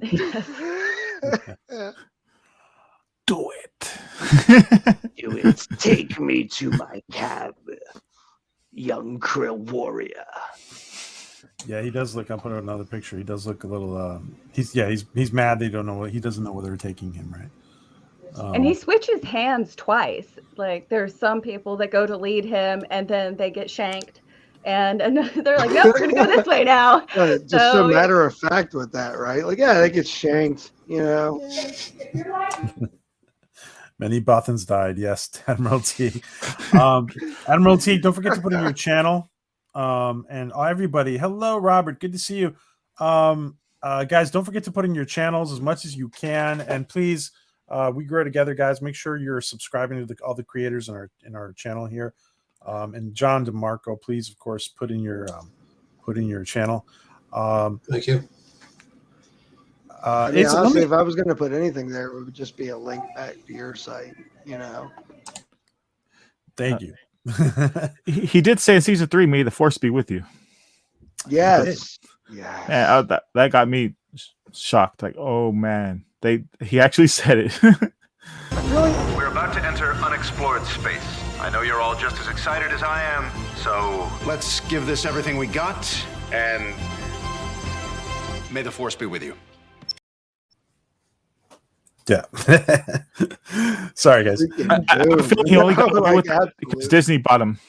Do it. Do it. Take me to my cab, young Krill warrior. Yeah, he does look. I'll put out another picture. He does look a little. He's mad. They don't know he doesn't know where they're taking him, right? And he switches hands twice. Like, there's some people that go to lead him and then they get shanked, and they're like, no, we're gonna go this way now. Just a matter of fact with that, right? Like, yeah, they get shanked, Many Bothans died. Yes, Admiral T. Admiral T, don't forget to put in your channel. And everybody, hello, Robert. Good to see you. Guys, don't forget to put in your channels as much as you can. And please, we grow together, guys. Make sure you're subscribing to all the creators in our channel here. And John DeMarco, please, of course, put in your channel. Thank you. Honestly, if I was going to put anything there, it would just be a link back to your site, Thank you. He did say in season 3, may the force be with you. Yes. Yeah. Yeah, that got me shocked. Like, oh man, he actually said it. Really? We're about to enter unexplored space. I know you're all just as excited as I am, so let's give this everything we got, and may the force be with you. Yeah. Sorry, guys. I feel he only got away with that because Disney bought him.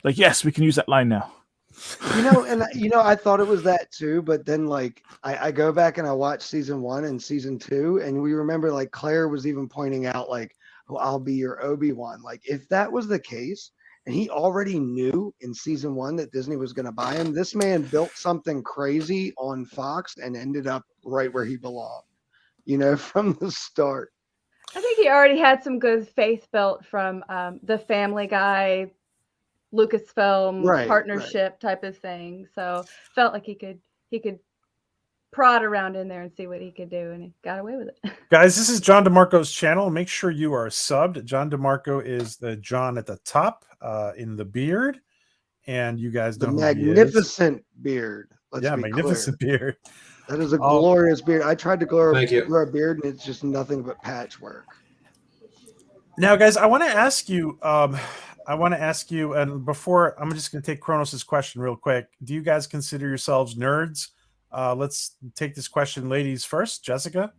Like, yes, we can use that line now. I thought it was that too, but then like I go back and I watch season 1 and season 2, and we remember like Claire was even pointing out like, well, I'll be your Obi-Wan. Like, if that was the case, and he already knew in season 1 that Disney was going to buy him, this man built something crazy on Fox and ended up right where he belonged, you know, from the start. I think he already had some good faith built from the Family Guy, Lucasfilm partnership type of thing. So felt like he could prod around in there and see what he could do, and he got away with it. Guys, this is John DeMarco's channel. Make sure you are subbed. John DeMarco is the John at the top in the beard, and you guys know the who magnificent beard. Let's be magnificent clear. beard. That is a glorious beard. I tried to grow a beard, and it's just nothing but patchwork. Now, guys, I want to ask you. And before, I'm just going to take Kronos' question real quick. Do you guys consider yourselves nerds? Let's take this question, ladies first. Jessica.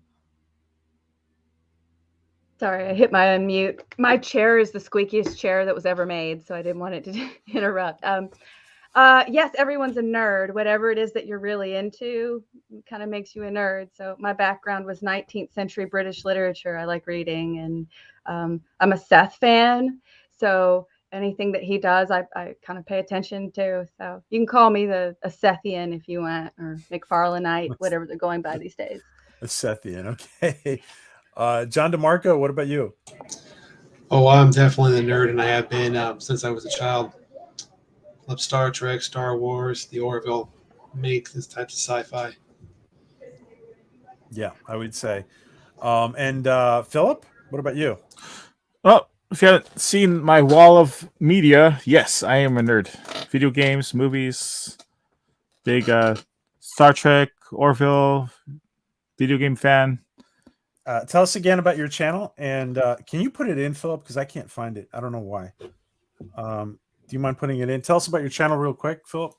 Sorry, I hit my unmute. My chair is the squeakiest chair that was ever made, so I didn't want it to interrupt. Yes, everyone's a nerd. Whatever it is that you're really into kind of makes you a nerd. So my background was 19th century British literature. I like reading, and I'm a Seth fan. So anything that he does, I kind of pay attention to. So you can call me a Sethian if you want, or McFarlaneite, whatever they're going by these days. A Sethian, okay. John DeMarco, what about you? Oh, I'm definitely the nerd, and I have been since I was a child. Love Star Trek, Star Wars, the Orville, make this type of sci-fi. Yeah, I would say. And Philip, what about you? Well, if you haven't seen my wall of media, yes, I am a nerd. Video games, movies, big Star Trek, Orville, video game fan. Tell us again about your channel, and can you put it in, Philip? Because I can't find it. I don't know why. Do you mind putting it in? Tell us about your channel real quick, Philip.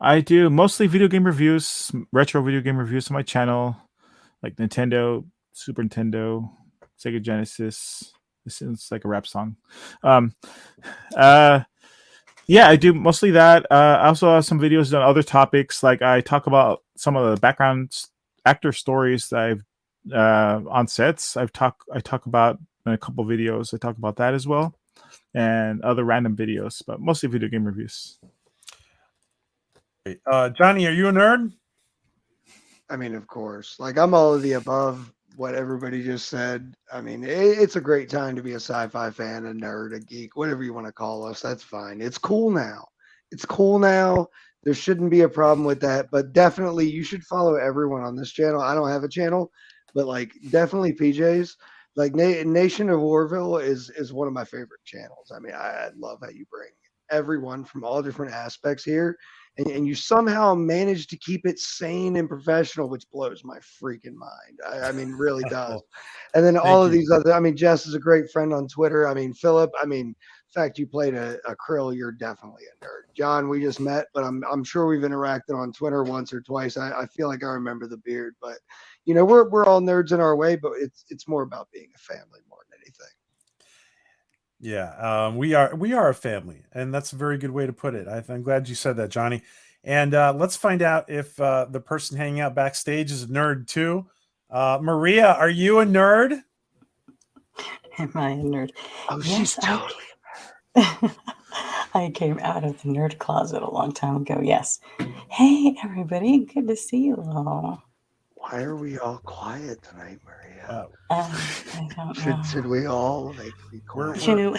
I do mostly video game reviews, retro video game reviews on my channel, like Nintendo, Super Nintendo, Sega Genesis. This is like a rap song. Yeah, I do mostly that. I also have some videos on other topics. Like I talk about some of the background actor stories that I've on sets. I talk about in a couple videos. I talk about that as well, and other random videos, but mostly video game reviews. Johnny, are you a nerd? I mean, of course. Like, I'm all of the above what everybody just said. I mean, it's a great time to be a sci-fi fan, a nerd, a geek, whatever you want to call us. That's fine. It's cool now. It's cool now. There shouldn't be a problem with that. But definitely, you should follow everyone on this channel. I don't have a channel, but like, definitely PJ's. Like, Nation of Orville is one of my favorite channels. I mean, I love how you bring everyone from all different aspects here. And you somehow manage to keep it sane and professional, which blows my freaking mind. I mean, really does. And then all of these other, I mean, Jess is a great friend on Twitter. I mean, Philip, I mean, the fact you played a krill, you're definitely a nerd. John, we just met, but I'm sure we've interacted on Twitter once or twice. I feel like I remember the beard, but you know, we're all nerds in our way, but it's more about being a family more than anything. Yeah, we are a family, and that's a very good way to put it. I'm glad you said that, Johnny. And let's find out if the person hanging out backstage is a nerd too. Maria, are you a nerd? Am I a nerd? Oh, she's totally a nerd. I came out of the nerd closet a long time ago. Yes. Hey, everybody, good to see you all. Why are we all quiet tonight, Maria? I don't know. Should we all be quiet? You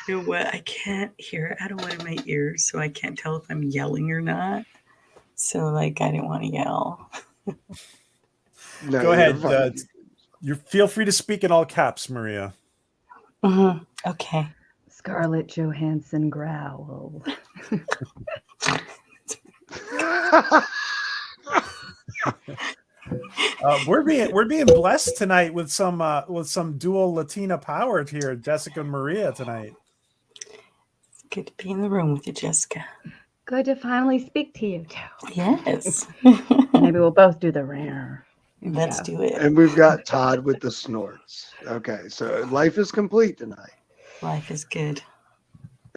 know what? I can't hear it out of one of my ears, so I can't tell if I'm yelling or not. So, like, I didn't want to yell. No, go ahead. You feel free to speak in all caps, Maria. Mm-hmm. Okay. Scarlett Johansson growl. We're being blessed tonight with some dual Latina power here, Jessica and Maria tonight. It's good to be in the room with you, Jessica. Good to finally speak to you too. Yes. Maybe we'll both do the rare. Let's do it. And we've got Todd with the snorts. Okay, so life is complete tonight. Life is good.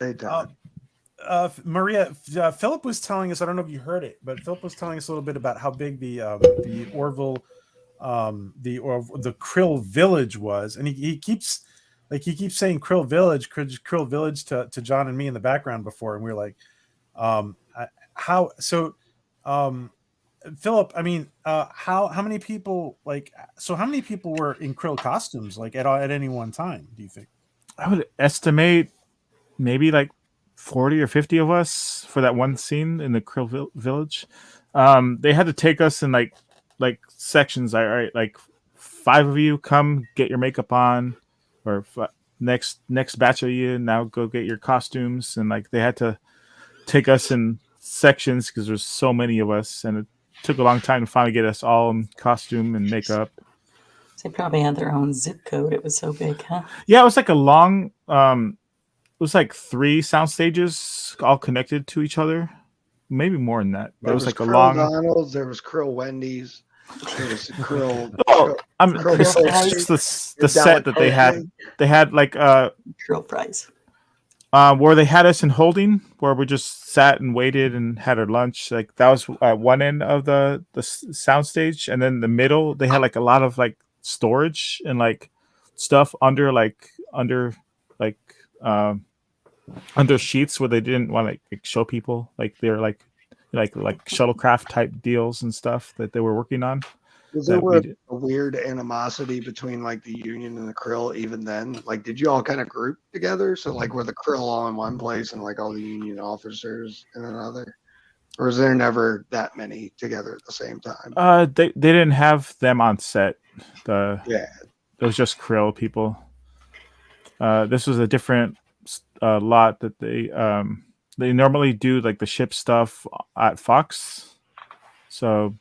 Hey, Todd. Maria, Philip was telling us, I don't know if you heard it, but Philip was telling us a little bit about how big the Orville the Krill Village was, and he keeps saying Krill Village to John and me in the background before, and we were like, how so, Philip, I mean, how many people how many people were in Krill costumes at any one time, do you think? I would estimate maybe like 40 or 50 of us for that one scene in the Krill Village. They had to take us in like sections. All right, like 5 of you come get your makeup on, or next batch of you now go get your costumes, and like they had to take us in sections because there's so many of us, and it took a long time to finally get us all in costume and makeup. They probably had their own zip code. It was so big, huh? Yeah, it was like a long. It was like 3 sound stages all connected to each other. Maybe more than that. But There it was like Krill a long. Donald's, there was Krill Wendy's, there was Krill. Oh, Krill it's Fries, just the set that they had. delicatessen. They had like Krill fries. where they had us in holding, where we just sat and waited and had our lunch. Like that was one end of the sound stage, and then the middle they had like a lot of like storage and like stuff under sheets where they didn't want to like show people, like they're like shuttlecraft type deals and stuff that they were working on. Was there a weird animosity between like the Union and the Krill even then? Like, did you all kind of group together? So like, were the Krill all in one place and like all the Union officers in another? Or is there never that many together at the same time? They didn't have them on set. Yeah. It was just Krill people. This was a different lot that they normally do like the ship stuff at Fox. So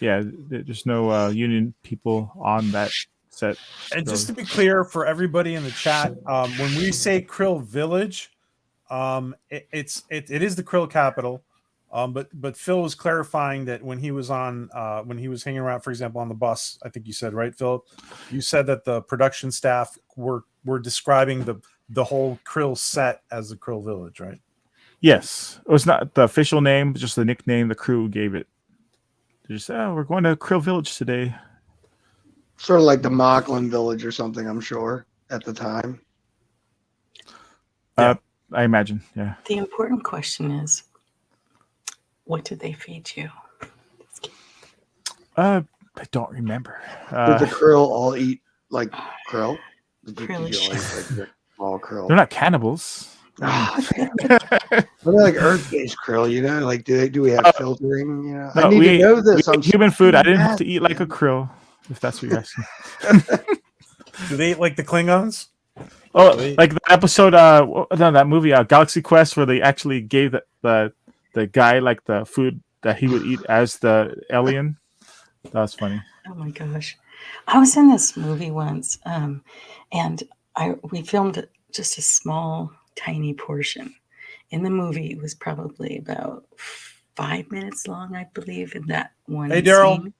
yeah, there's no Union people on that set. And just to be clear for everybody in the chat, when we say Krill Village, it is the Krill capital. But Phil was clarifying that when he was hanging around, for example, on the bus, I think you said, right, Phil? You said that the production staff were describing the whole Krill set as the Krill Village, right? Yes, it was not the official name, but just the nickname the crew gave it. They just said, we're going to Krill Village today. Sort of like the Mocklin Village or something, I'm sure, at the time. I imagine, yeah. The important question is, what did they feed you? I don't remember. Did the Krill all eat like krill? Did you Krillish. like all krill? They're not cannibals. They're like Earth-based krill, you know. Like, do we have filtering? You know, No, I need to know this. We ate human food. I didn't have to eat like a krill, if that's what you're asking. Do they eat like the Klingons? Oh, like the episode, that movie, Galaxy Quest, where they actually gave the guy like the food that he would eat as the alien. That was funny. Oh my gosh. I was in this movie once, and we filmed just a small, tiny portion. In the movie, it was probably about 5 minutes long, I believe, in that one Hey, Daryl. scene.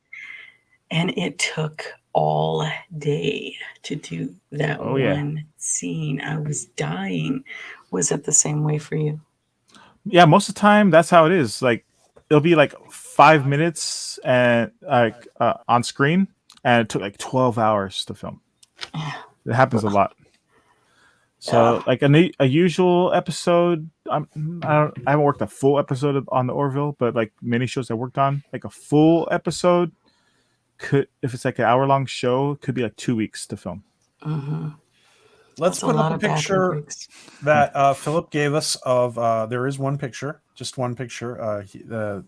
And it took all day to do that one scene. I was dying. Was it the same way for you? Yeah, most of the time that's how it is. Like it'll be like 5 minutes and on screen, and it took like 12 hours to film. It happens a lot. So like a usual episode, I haven't worked a full episode on the Orville, but like many shows I worked on, like a full episode could, if it's like an hour-long show, could be like 2 weeks to film. Mm-hmm. Let's put up a picture that Philip gave us of. There is one picture, just one picture,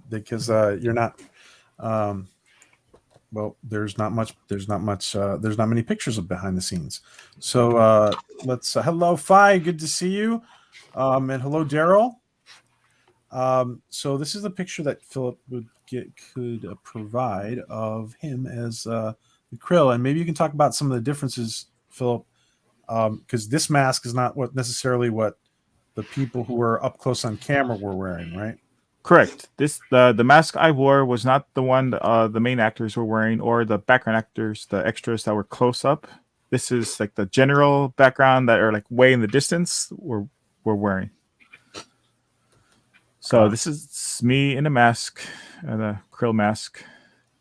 because you're not. Well, there's not many pictures of behind the scenes. So let's. Hello, Fi. Good to see you. And hello, Daryl. So this is the picture that Philip could provide of him as the Krill, and maybe you can talk about some of the differences, Philip. Because this mask is not necessarily what the people who were up close on camera were wearing, right? Correct. The mask I wore was not the one the main actors were wearing, or the background actors, the extras that were close up. This is like the general background that are like way in the distance were wearing. So this is me in a mask, the Krill mask,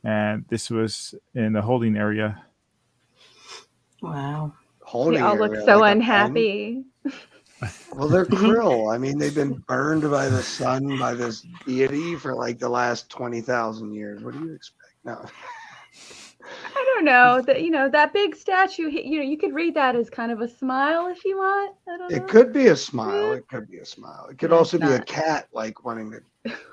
and this was in the holding area. Wow. Holding They all look area, so like a pen. unhappy. Well, they're krill. I mean, they've been burned by the sun, by this deity for like the last 20,000 years. What do you expect? No. I don't know that that big statue. You could read that as kind of a smile if you want. I don't know. It could be a smile. It could be a smile. It could No, also it's be a not. cat like wanting to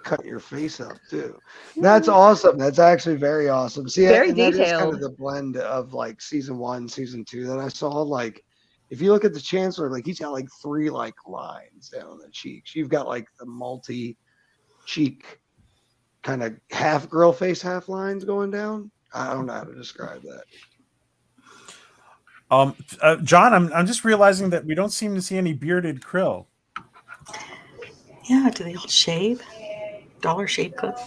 cut your face up too. That's awesome. That's actually very awesome. See, Very and that is kind detailed. of the blend of like season 1, season 2 that I saw. Like, if you look at the Chancellor, like he's got like 3 like lines down the cheeks. You've got like the multi-cheek kind of half girl face, half lines going down. I don't know how to describe that. John, I'm just realizing that we don't seem to see any bearded krill. Yeah, do they all shave? Dollar Shave Club?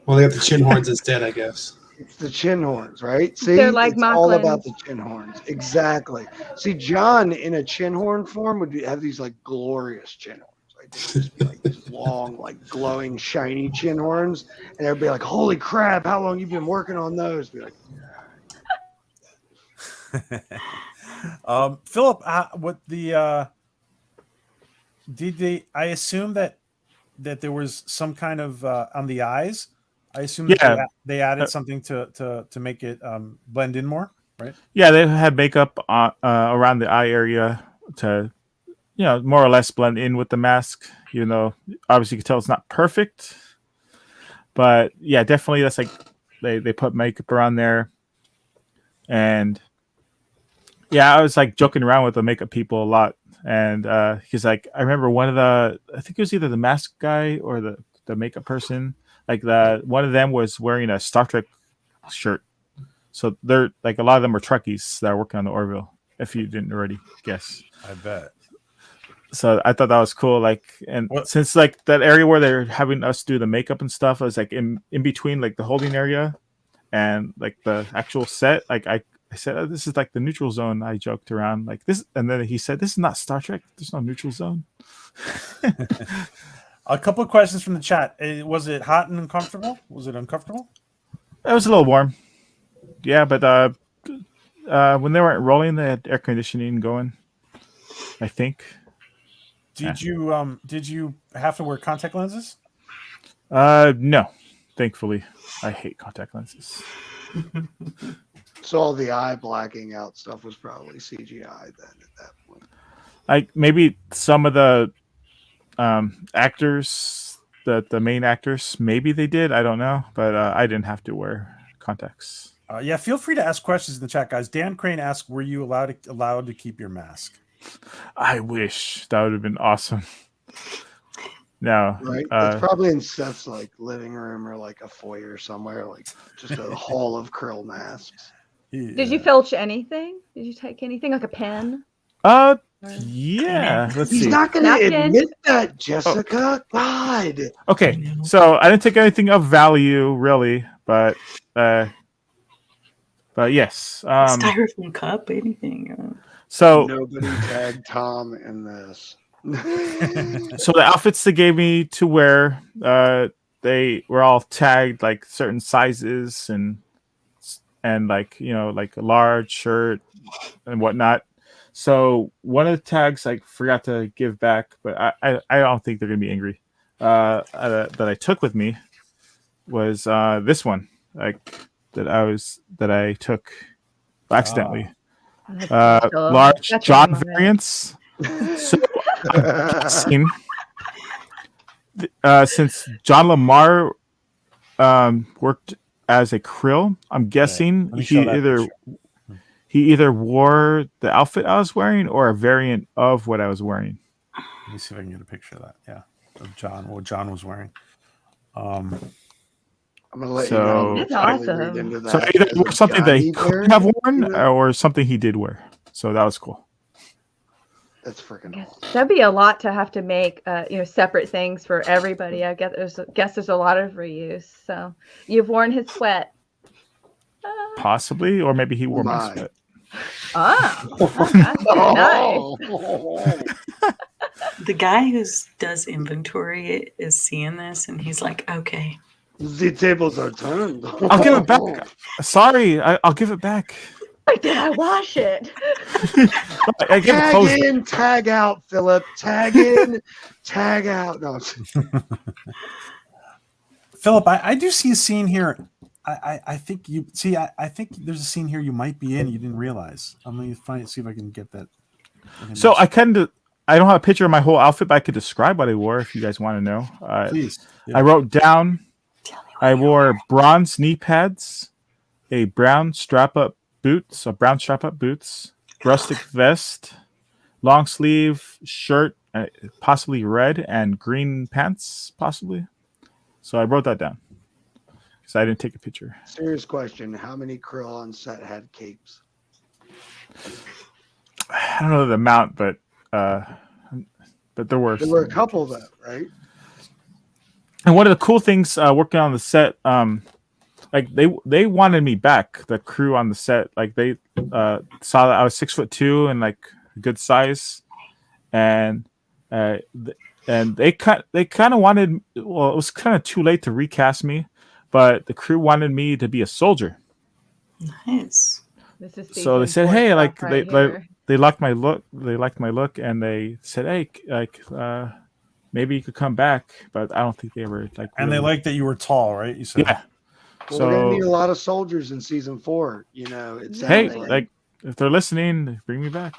Well, they have the chin horns instead, I guess. It's the chin horns, right? See, They're like it's all Mocklins. about the chin horns. Exactly. See, John in a chin horn form would have these like glorious chin horns. Like, they'd just be like these long, like glowing, shiny chin horns, and everybody like, "Holy crap! How long you been working on those?" Be like, Philip, what the did they? I assume that there was some kind of on the eyes. I assume that Yeah. they added something to make it blend in more, right? Yeah, they had makeup around the eye area to, more or less blend in with the mask. Even though obviously you can tell it's not perfect, but yeah, definitely that's like they put makeup around there, and yeah, I was like joking around with the makeup people a lot, and because like I remember one of I think it was either the mask guy or the makeup person. Like one of them was wearing a Star Trek shirt, so they're like a lot of them are Trekkies that are working on the Orville. If you didn't already guess, I bet. So I thought that was cool. Like, and since like that area where they're having us do the makeup and stuff, I was like in between like the holding area and like the actual set. Like I said, oh, this is like the neutral zone. I joked around like this, and then he said, "This is not Star Trek. There's no neutral zone." A couple of questions from the chat. Was it hot and uncomfortable? Was it uncomfortable? It was a little warm. Yeah, but when they weren't rolling, they had air conditioning going, I think. Did you have to wear contact lenses? No, thankfully. I hate contact lenses. so all the eye blacking out stuff was probably CGI then at that point. Like maybe some of the actors, the main actors, maybe they did. I don't know, but I didn't have to wear contacts. Yeah, feel free to ask questions in the chat, guys. Dan Crane asked, "Were you allowed to keep your mask?" I wish that would have been awesome. No, right? It's probably in Seth's like living room or like a foyer somewhere, like just a hall of krill masks. Yeah. Did you filch anything? Did you take anything like a pen? Yeah. Let's He's see. not going to Napkin? admit that, Jessica. God. Okay, so I didn't take anything of value really, but yes. Styrofoam cup, anything. So Nobody tagged Tom in this. so the outfits they gave me to wear, they were all tagged like certain sizes and like like a large shirt and whatnot. So one of the tags I forgot to give back, but I don't think they're gonna be angry. That I took with me was this one, like that I took accidentally. Large That's John really variants. So I'm guessing, since John Lamar worked as a krill, I'm guessing Let me show that picture. he either wore the outfit I was wearing or a variant of what I was wearing. Let me see if I can get a picture of that. Yeah, of John. What John was wearing. I'm gonna let So- you know. That's Probably awesome. read into So that either as wore a something that he Johnny wear, could have worn you know? or something he did wear. So that was cool. That's freaking Yes, awesome. that'd be a lot to have to make, separate things for everybody. I guess there's a lot of reuse. So you've worn his sweat. Possibly, or maybe he wore my My. sweat. Nice. The guy who does inventory is seeing this and he's like, okay, The tables are turned. I'll give it back. Sorry, I'll give it back. Wait, did I wash it? I give it Tag clothes. in, tag out, Philip. Tag in, tag out. No, Philip, I do see a scene here. I think you see. I think there's a scene here you might be in. You didn't realize. I'm gonna see if I can get that. So I don't have a picture of my whole outfit, but I could describe what I wore if you guys want to know. Please. Yeah. I wrote down. I wore bronze knee pads, a brown strap-up boots, rustic vest, long sleeve shirt, possibly red, and green pants, possibly. So I wrote that down because I didn't take a picture. serious question. How many krill on set had capes? I don't know the amount, but there were. There were a couple though, right? And one of the cool things working on the set, like they wanted me back. The crew on the set, like they saw that I was 6'2" and like a good size, and they kind of wanted. Well, it was kind of too late to recast me, but the crew wanted me to be a soldier. Nice. This is So they said, season "Hey, 4 like stuff right they here. they liked my look. They liked my look, and they said, hey, like maybe you could come back." But I don't think they ever like. And they really- liked that you were tall, right? You said. yeah. Well, we're gonna So need a lot of soldiers in season 4. You know, it hey, sounds like if they're listening, bring me back.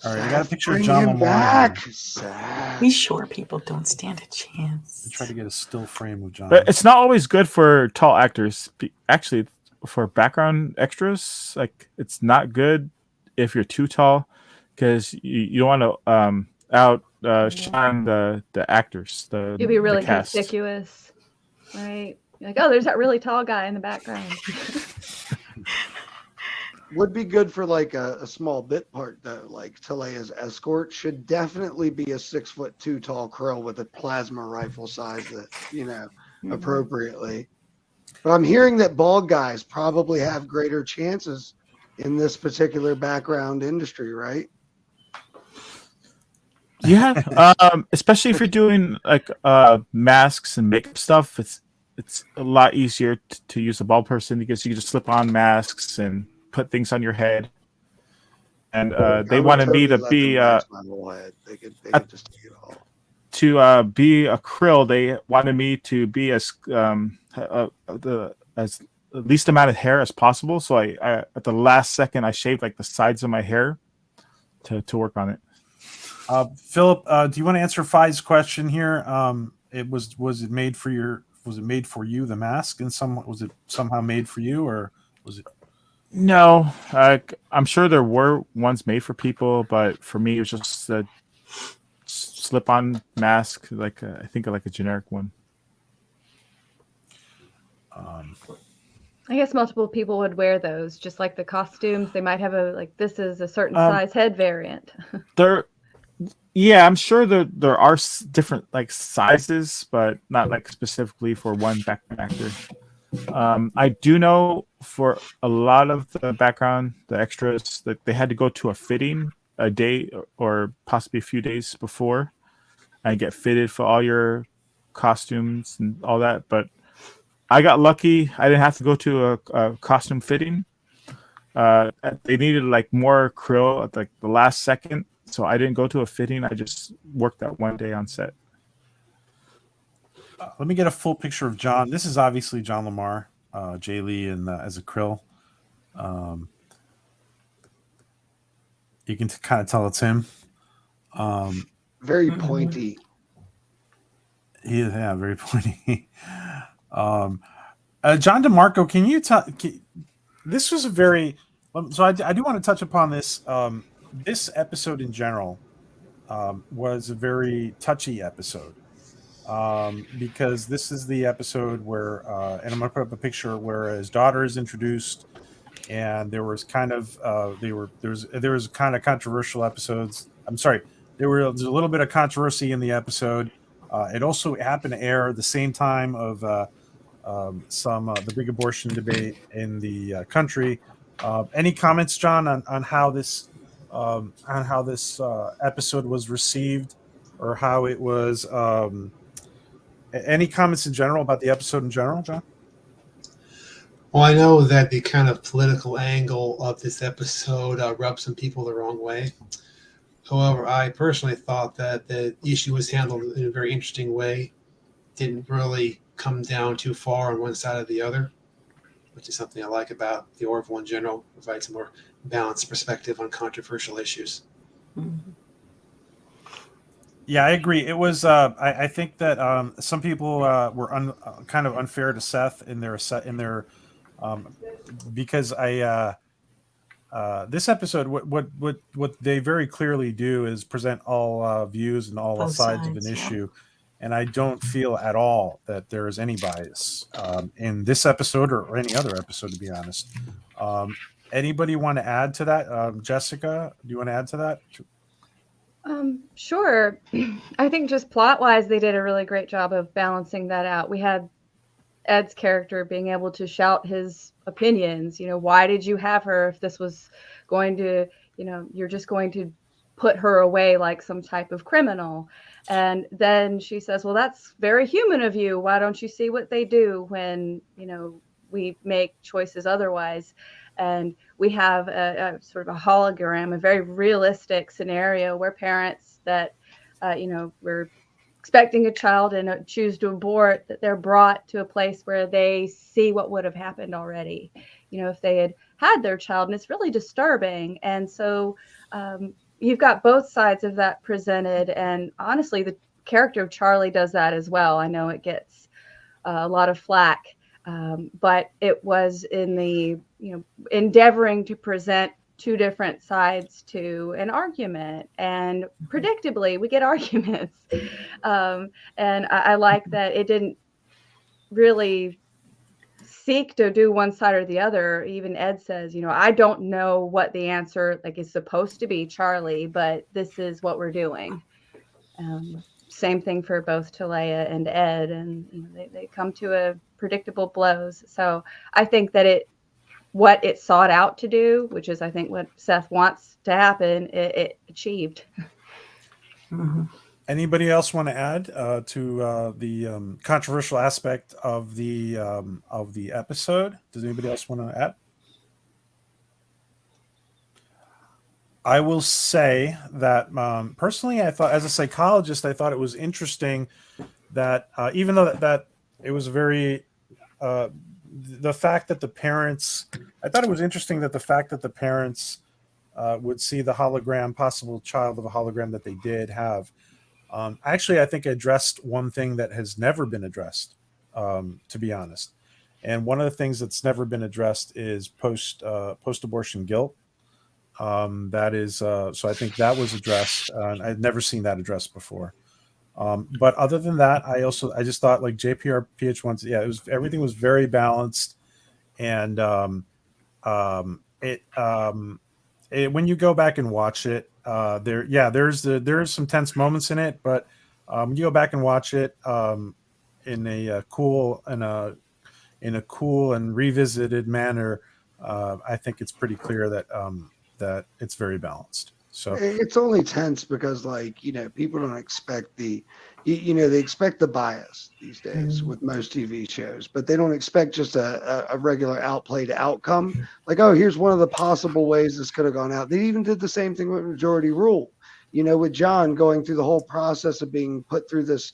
All right, I got a picture of bring John him Lamar. back. Seth. We short people don't stand a chance. Try to get a still frame of John. But it's not always good for tall actors. Actually, for background extras, like it's not good if you're too tall because you don't want to shine the actors. You'll be really the cast. conspicuous, right? You're like, oh, there's that really tall guy in the background. Would be good for like a small bit part though, like Talea's escort should definitely be a 6'2" tall krill with a plasma rifle size that, you know, appropriately. But I'm hearing that bald guys probably have greater chances in this particular background industry, right? Yeah, especially if you're doing like masks and makeup stuff, it's a lot easier to use a bald person because you can just slip on masks and put things on your head. And they I would wanted me to totally let be them wax my whole head. They could just take it all. to be a krill. They wanted me to be as least amount of hair as possible. So I at the last second I shaved like the sides of my hair to work on it. Philip, do you want to answer Fi's question here? Was it made for you, the mask, and was it somehow made for you, or was it? No, I'm sure there were ones made for people, but for me it was just a slip-on mask, like I think like a generic one. I guess multiple people would wear those, just like the costumes. They might have this is a certain size head variant. Yeah, I'm sure there are different like sizes, but not like specifically for one background actor. I do know for a lot of the background, the extras, that they had to go to a fitting a day or possibly a few days before and get fitted for all your costumes and all that. But I got lucky. I didn't have to go to a costume fitting. They needed like more krill at like the last second. So I didn't go to a fitting. I just worked that one day on set. Let me get a full picture of John. This is obviously John Lamar, Jay Lee, and as a krill. You can kind of tell it's him. Very pointy. Yeah, very pointy. John DeMarco, can you tell? This was a very. So I do want to touch upon this. This episode in general was a very touchy episode. Because this is the episode where, and I'm going to put up a picture where his daughter is introduced, and there was kind of there was kind of controversial episodes. I'm sorry, there's a little bit of controversy in the episode. It also happened to air at the same time of the big abortion debate in the country. Any comments, John, on how this episode was received, or how it was Any comments in general about the episode in general, John? Well, I know that the kind of political angle of this episode rubbed some people the wrong way. However, I personally thought that the issue was handled in a very interesting way. Didn't really come down too far on one side or the other, which is something I like about the Orville in general. Provides a more balanced perspective on controversial issues. Mhm. Yeah, I agree. It was. I think that some people were kind of unfair to Seth in their because this episode what they very clearly do is present all views and all Both sides of an sides, yeah. issue, and I don't feel at all that there is any bias in this episode or any other episode, to be honest. Anybody want to add to that? Jessica, do you want to add to that? Sure. I think just plot-wise, they did a really great job of balancing that out. We had Ed's character being able to shout his opinions. Why did you have her if this was going to, you're just going to put her away like some type of criminal? And then she says, well, that's very human of you. Why don't you see what they do when, we make choices otherwise? And we have a sort of a hologram, a very realistic scenario where parents that, were expecting a child and choose to abort, that they're brought to a place where they see what would have happened already, if they had their child. And it's really disturbing. And so you've got both sides of that presented. And honestly, the character of Charlie does that as well. I know it gets a lot of flack. But it was in the, endeavoring to present two different sides to an argument, and predictably we get arguments. And I like that it didn't really seek to do one side or the other. Even Ed says, I don't know what the answer is supposed to be, Charlie, but this is what we're doing. Same thing for both Talea and Ed, and they come to a predictable blows. So I think that what it sought out to do, which is I think what Seth wants to happen, it achieved. Mhm. Anybody else want to add to the controversial aspect of the episode? Does anybody else want to add? I will say that personally, I thought, as a psychologist, I thought it was interesting that even though that it was very the fact that the parents, I thought it was interesting that the fact that the parents would see the hologram, possible child of a hologram that they did have. Actually, I think addressed one thing that has never been addressed, to be honest. And one of the things that's never been addressed is post-abortion guilt. That is, so I think that was addressed. And I'd never seen that addressed before. But other than that, I just thought like JPRPH ones, yeah, everything was very balanced, and when you go back and watch it, there's some tense moments in it, but when you go back and watch it in a cool and revisited manner, I think it's pretty clear that it's very balanced. So it's only tense because people don't expect they expect the bias these days with most TV shows, but they don't expect just a regular outplayed outcome. Like, oh, here's one of the possible ways this could have gone out. They even did the same thing with Majority Rule, with John going through the whole process of being put through this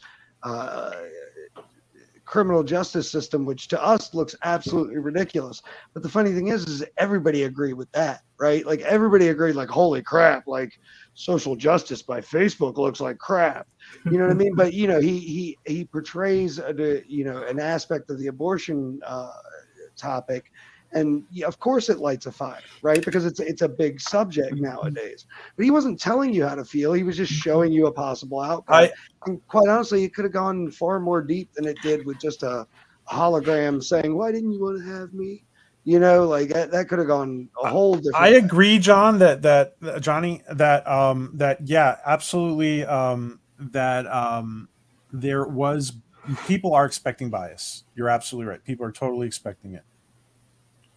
criminal justice system, which to us looks absolutely ridiculous. But the funny thing is everybody agreed with that, right? Like everybody agreed, like, holy crap, like social justice by Facebook looks like crap. You know what I mean? But he portrays an aspect of the abortion topic, and of course it lights a fire, right? Because it's a big subject nowadays. But he wasn't telling you how to feel. He was just showing you a possible outcome. And quite honestly, it could have gone far more deep than it did with just a hologram saying, "Why didn't you want to have me?" Like that could have gone a whole different I way. agree, John, that Johnny, that yeah, absolutely, there was, people are expecting bias. You're absolutely right. People are totally expecting it.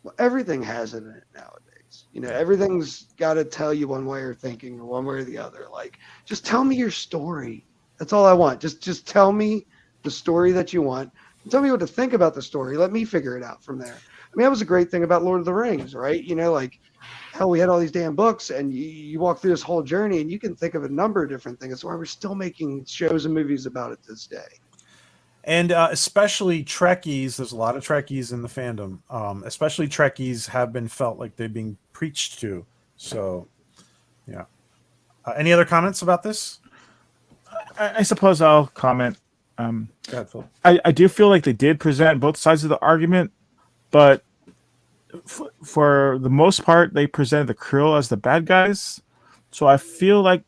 Well, everything has it in it nowadays. Everything's got to tell you one way or thinking or one way or the other. Like, just tell me your story. That's all I want. Just tell me the story that you want. Tell me what to think about the story. Let me figure it out from there. I mean, that was a great thing about Lord of the Rings, right? You know, like, hell, we had all these damn books, and you walk through this whole journey, and you can think of a number of different things. That's why we're still making shows and movies about it this day. And especially Trekkies, there's a lot of Trekkies in the fandom. Especially Trekkies have been felt like they're being preached to. So, yeah. Any other comments about this? I suppose I'll comment. Go ahead, Phil. I do feel like they did present both sides of the argument, but for the most part, they presented the Krill as the bad guys. So I feel like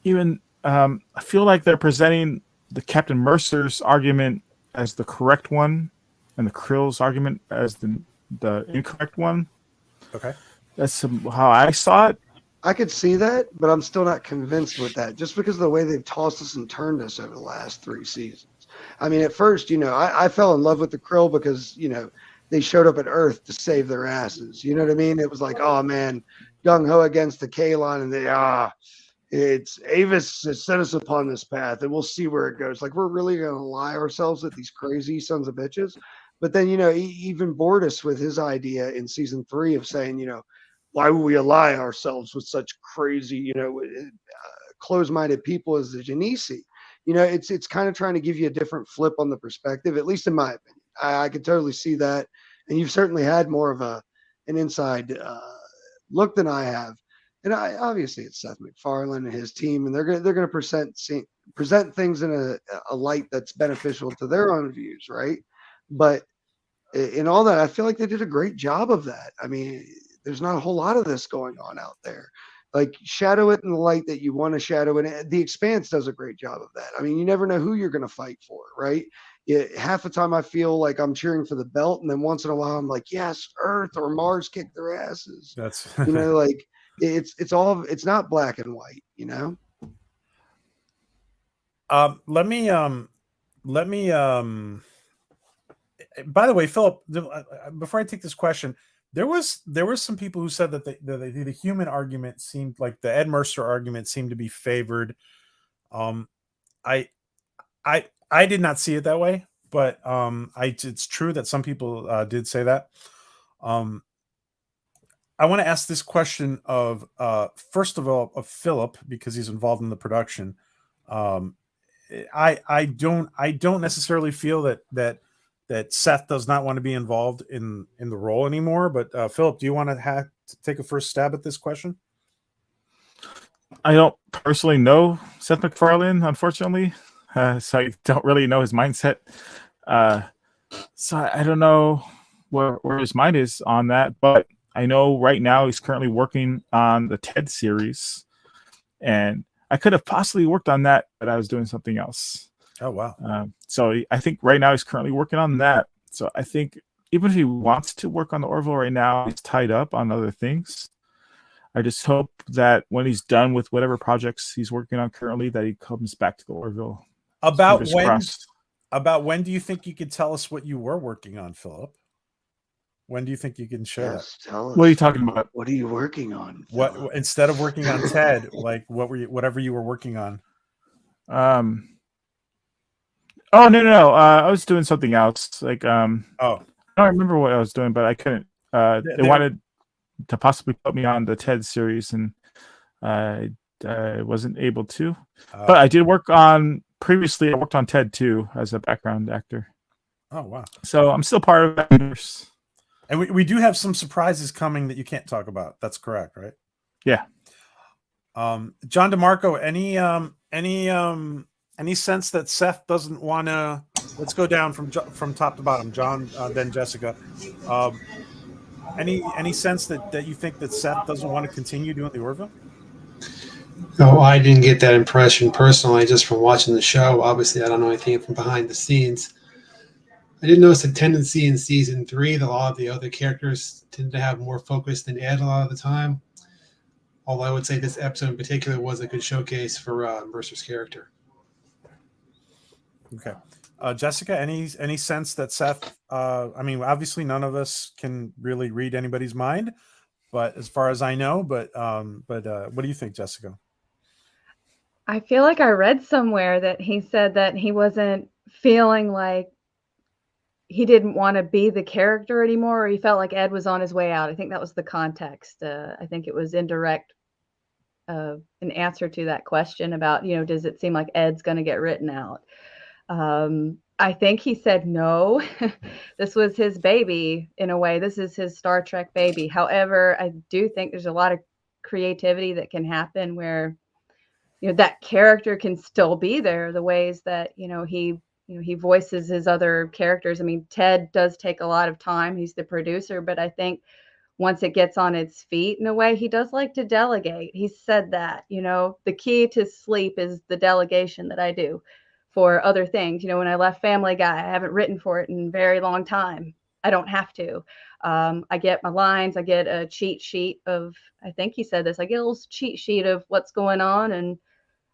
I feel like they're presenting the Captain Mercer's argument as the correct one, and the Krill's argument as the incorrect one. Okay, that's how I saw it. I could see that, but I'm still not convinced with that, just because of the way they've tossed us and turned us over the last 3 seasons. I mean, at first, you know, I fell in love with the Krill because, you know, they showed up at Earth to save their asses. You know what I mean? It was like, oh man, gung ho against the Kalon, and it's Avis has set us upon this path, and we'll see where it goes. Like, we're really going to lie ourselves with these crazy sons of bitches. But then, you know, he even bored us with his idea in season 3 of saying, you know, why would we ally ourselves with such crazy, you know, closed-minded people as the Genesi? You know, it's kind of trying to give you a different flip on the perspective, at least in my opinion. I could totally see that. And you've certainly had more of an inside look than I have. And obviously it's Seth MacFarlane and his team, and they're going to present things in a light that's beneficial to their own views, right? But in all that, I feel like they did a great job of that. I mean, there's not a whole lot of this going on out there. Like, shadow it in the light that you want to shadow it. The Expanse does a great job of that. I mean, you never know who you're going to fight for, right? Half the time I feel like I'm cheering for the belt, and then once in a while I'm like, yes, Earth or Mars kick their asses. That's you know, like it's not black and white, you know. Let me by the way, Philip, before I take this question, there was some people who said that the human argument seemed like the Ed Mercer argument seemed to be favored. I did not see it that way, but it's true that some people did say that. I want to ask this question of first of all of Philip, because he's involved in the production. I don't necessarily feel that Seth does not want to be involved in the role anymore. But Philip, do you want to take a first stab at this question? I don't personally know Seth MacFarlane, unfortunately, so I don't really know his mindset. So I don't know where his mind is on that. But I know right now he's currently working on the TED series, and I could have possibly worked on that, but I was doing something else. Oh, wow. So I think right now he's currently working on that. So I think even if he wants to work on the Orville right now, he's tied up on other things. I just hope that when he's done with whatever projects he's working on currently, that he comes back to the Orville. About when do you think you could tell us what you were working on, Philip? When do you think you can share that? Tell us. What are you talking about? What are you working on, Philip? What, instead of working on TED, like whatever you were working on? Oh no! I was doing something else. Like I don't remember what I was doing, but I couldn't. They wanted to possibly put me on the TED series, and I wasn't able to. But I did work on previously. I worked on TED too as a background actor. Oh wow! So I'm still part of that universe. And we do have some surprises coming that you can't talk about. That's correct, right? Yeah. John DeMarco, any sense that Seth doesn't want to? Let's go down from top to bottom. John, then Jessica. Any sense that you think that Seth doesn't want to continue doing the Orville? No, I didn't get that impression personally, just from watching the show. Obviously, I don't know anything from behind the scenes. I did notice a tendency in season 3 that a lot of the other characters tend to have more focus than Ed a lot of the time. Although I would say this episode in particular was a good showcase for Mercer's character. Okay. Jessica, any sense that Seth, I mean, obviously none of us can really read anybody's mind, but as far as I know, but what do you think, Jessica? I feel like I read somewhere that he said that he wasn't feeling like he didn't want to be the character anymore, or he felt like Ed was on his way out. I think that was the context. I think it was indirect, an answer to that question about, does it seem like Ed's going to get written out? I think he said no. This was his baby in a way. This is his Star Trek baby. However, I do think there's a lot of creativity that can happen where, that character can still be there. The ways that, he voices his other characters. I mean, Ted does take a lot of time. He's the producer, but I think once it gets on its feet in a way, he does like to delegate. He said that, the key to sleep is the delegation that I do for other things. When I left Family Guy, I haven't written for it in a very long time. I don't have to. I get my lines. I get a cheat sheet of, I think he said this, I get a little cheat sheet of what's going on, and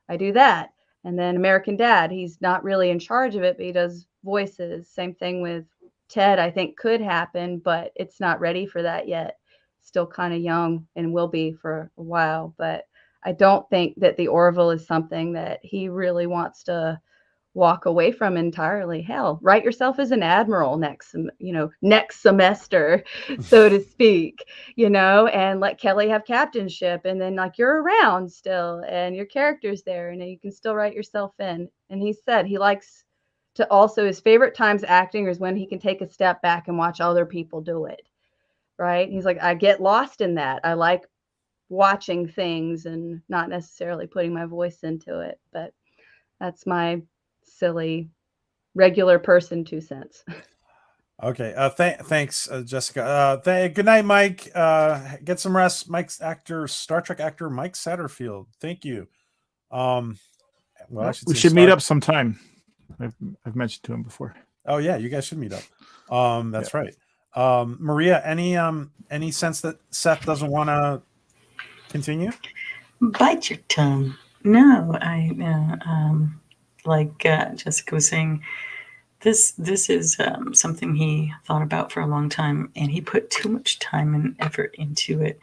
I do that. And then American Dad, he's not really in charge of it, but he does voices. Same thing with Ted, I think could happen, but it's not ready for that yet. Still kind of young and will be for a while. But I don't think that the Orville is something that he really wants to walk away from entirely. Hell, write yourself as an admiral next semester, so to speak, and let Kelly have captainship, and then like you're around still and your character's there and you can still write yourself in. And he said he likes to also, his favorite times acting is when he can take a step back and watch other people do it. Right. He's like, I get lost in that. I like watching things and not necessarily putting my voice into it. But that's my silly regular person 2 cents. Okay. Thanks, Jessica. Good night, Mike. Get some rest. Mike's Star Trek actor Mike Satterfield. Thank you. Well, we should meet up sometime. I've mentioned to him before. Oh yeah, you guys should meet up. That's right. Maria, any sense that Seth doesn't want to continue? Bite your tongue. No, like Jessica was saying, this is something he thought about for a long time, and he put too much time and effort into it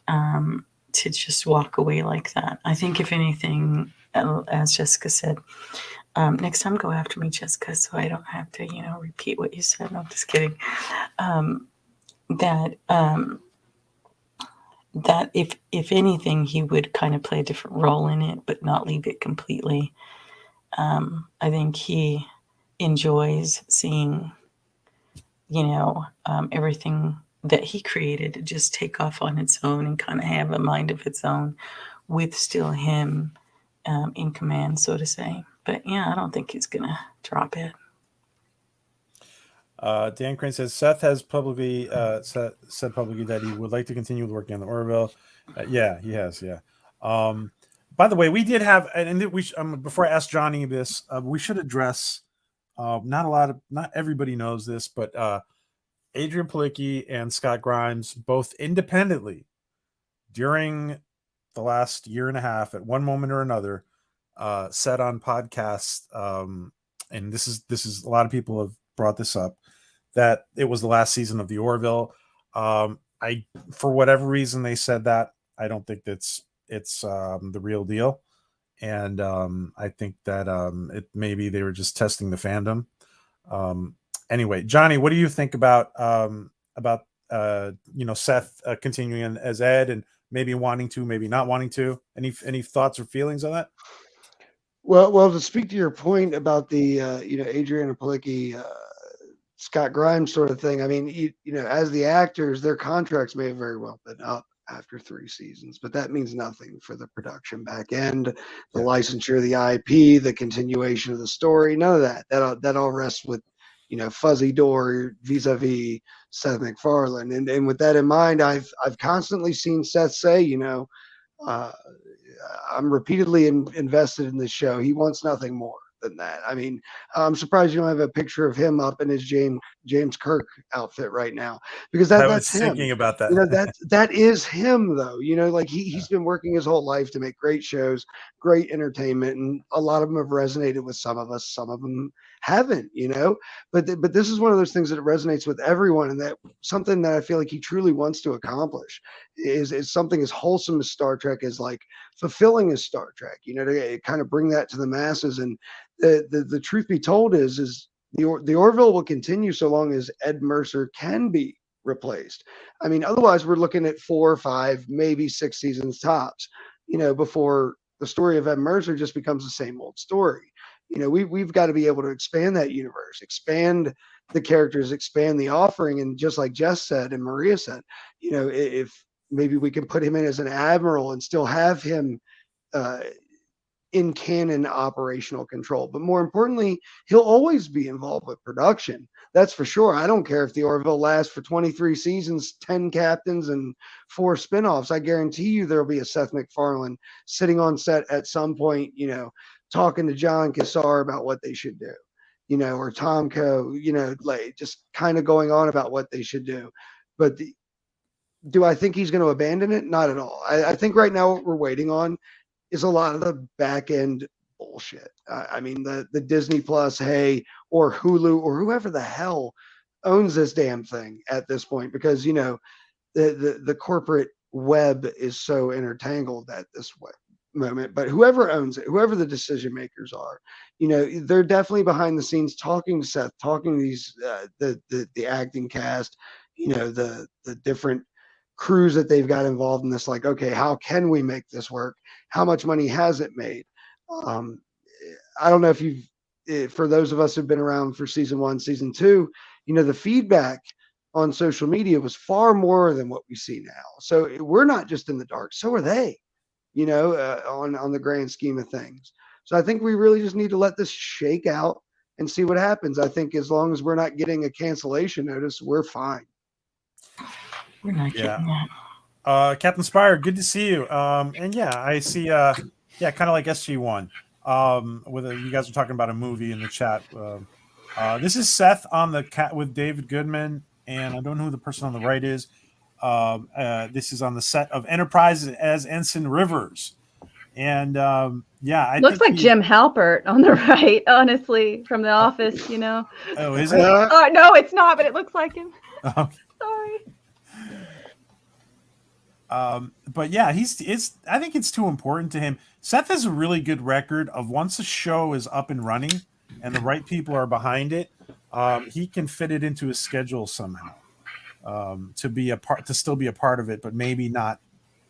to just walk away like that. I think if anything, as Jessica said, next time go after me, Jessica, so I don't have to, repeat what you said. No, I'm just kidding. That if anything, he would kind of play a different role in it, but not leave it completely. I think he enjoys seeing, everything that he created just take off on its own and kind of have a mind of its own, with still him in command, so to say. But yeah, I don't think he's gonna drop it. Dan Crane says Seth has publicly said publicly that he would like to continue working on the Orville. Yeah, he has. Yeah. By the way, we did have, and we before I ask Johnny this, we should address. Not everybody knows this, but Adrian Palicki and Scott Grimes both independently during the last year and a half, at one moment or another, said on podcasts, and this is a lot of people have brought this up, that it was the last season of the Orville. For whatever reason they said that, I don't think it's the real deal, and I think that maybe they were just testing the fandom. Anyway, Johnny, what do you think about Seth continuing as Ed, and maybe wanting to, maybe not wanting to? Any thoughts or feelings on that? Well, to speak to your point about the Adriana Palicki, Scott Grimes sort of thing. I mean, as the actors, their contracts may have very well been up after 3 seasons, but that means nothing for the production back end, the licensure, the IP, the continuation of the story. None of that. That all rests with Fuzzy Door vis-a-vis Seth MacFarlane. And with that in mind, I've constantly seen Seth say, I'm repeatedly invested in this show. He wants nothing more than that. I mean, I'm surprised you don't have a picture of him up in his James Kirk outfit right now, because I was that's thinking him. about that. That is him, though. Like he's been working his whole life to make great shows, great entertainment, and a lot of them have resonated with some of us. Some of them haven't, but this is one of those things that resonates with everyone, and that something that I feel like he truly wants to accomplish. is something as wholesome as Star Trek, as like fulfilling as Star Trek, to kind of bring that to the masses. And the truth be told is the Orville will continue so long as Ed Mercer can be replaced. I mean, otherwise we're looking at 4 or 5, maybe 6 seasons tops, before the story of Ed Mercer just becomes the same old story. We've got to be able to expand that universe, expand the characters, expand the offering. And just like Jess said and Maria said, if maybe we can put him in as an admiral and still have him in canon operational control. But more importantly, he'll always be involved with production. That's for sure. I don't care if the Orville lasts for 23 seasons, 10 captains, and 4 spinoffs. I guarantee you there'll be a Seth MacFarlane sitting on set at some point, talking to John Cassar about what they should do, or Tom Coe, like just kind of going on about what they should do. But do I think he's going to abandon it? Not at all. I think right now what we're waiting on is a lot of the back end bullshit. I mean, the Disney Plus, hey, or Hulu, or whoever the hell owns this damn thing at this point, because the corporate web is so intertangled at this moment. But whoever owns it, whoever the decision makers are, they're definitely behind the scenes talking to Seth, talking to these the acting cast, the different crews that they've got involved in this. Like, okay, how can we make this work? How much money has it made? I don't know if for those of us who've been around for season 1, season 2, the feedback on social media was far more than what we see now. So we're not just in the dark. So are they, on the grand scheme of things. So I think we really just need to let this shake out and see what happens. I think as long as we're not getting a cancellation notice, we're fine. We're not getting that. Captain Spire, good to see you. And yeah, I see. Kind of like SG1. You guys are talking about a movie in the chat. This is Seth on the cat with David Goodman, and I don't know who the person on the right is. This is on the set of Enterprise as Ensign Rivers, and Looks like Jim Halpert on the right, honestly, from The Office. Oh, is it? No, it's not, but it looks like him. Okay. Sorry. But yeah, I think it's too important to him. Seth has a really good record of once a show is up and running and the right people are behind it, he can fit it into his schedule somehow, to still be a part of it, but maybe not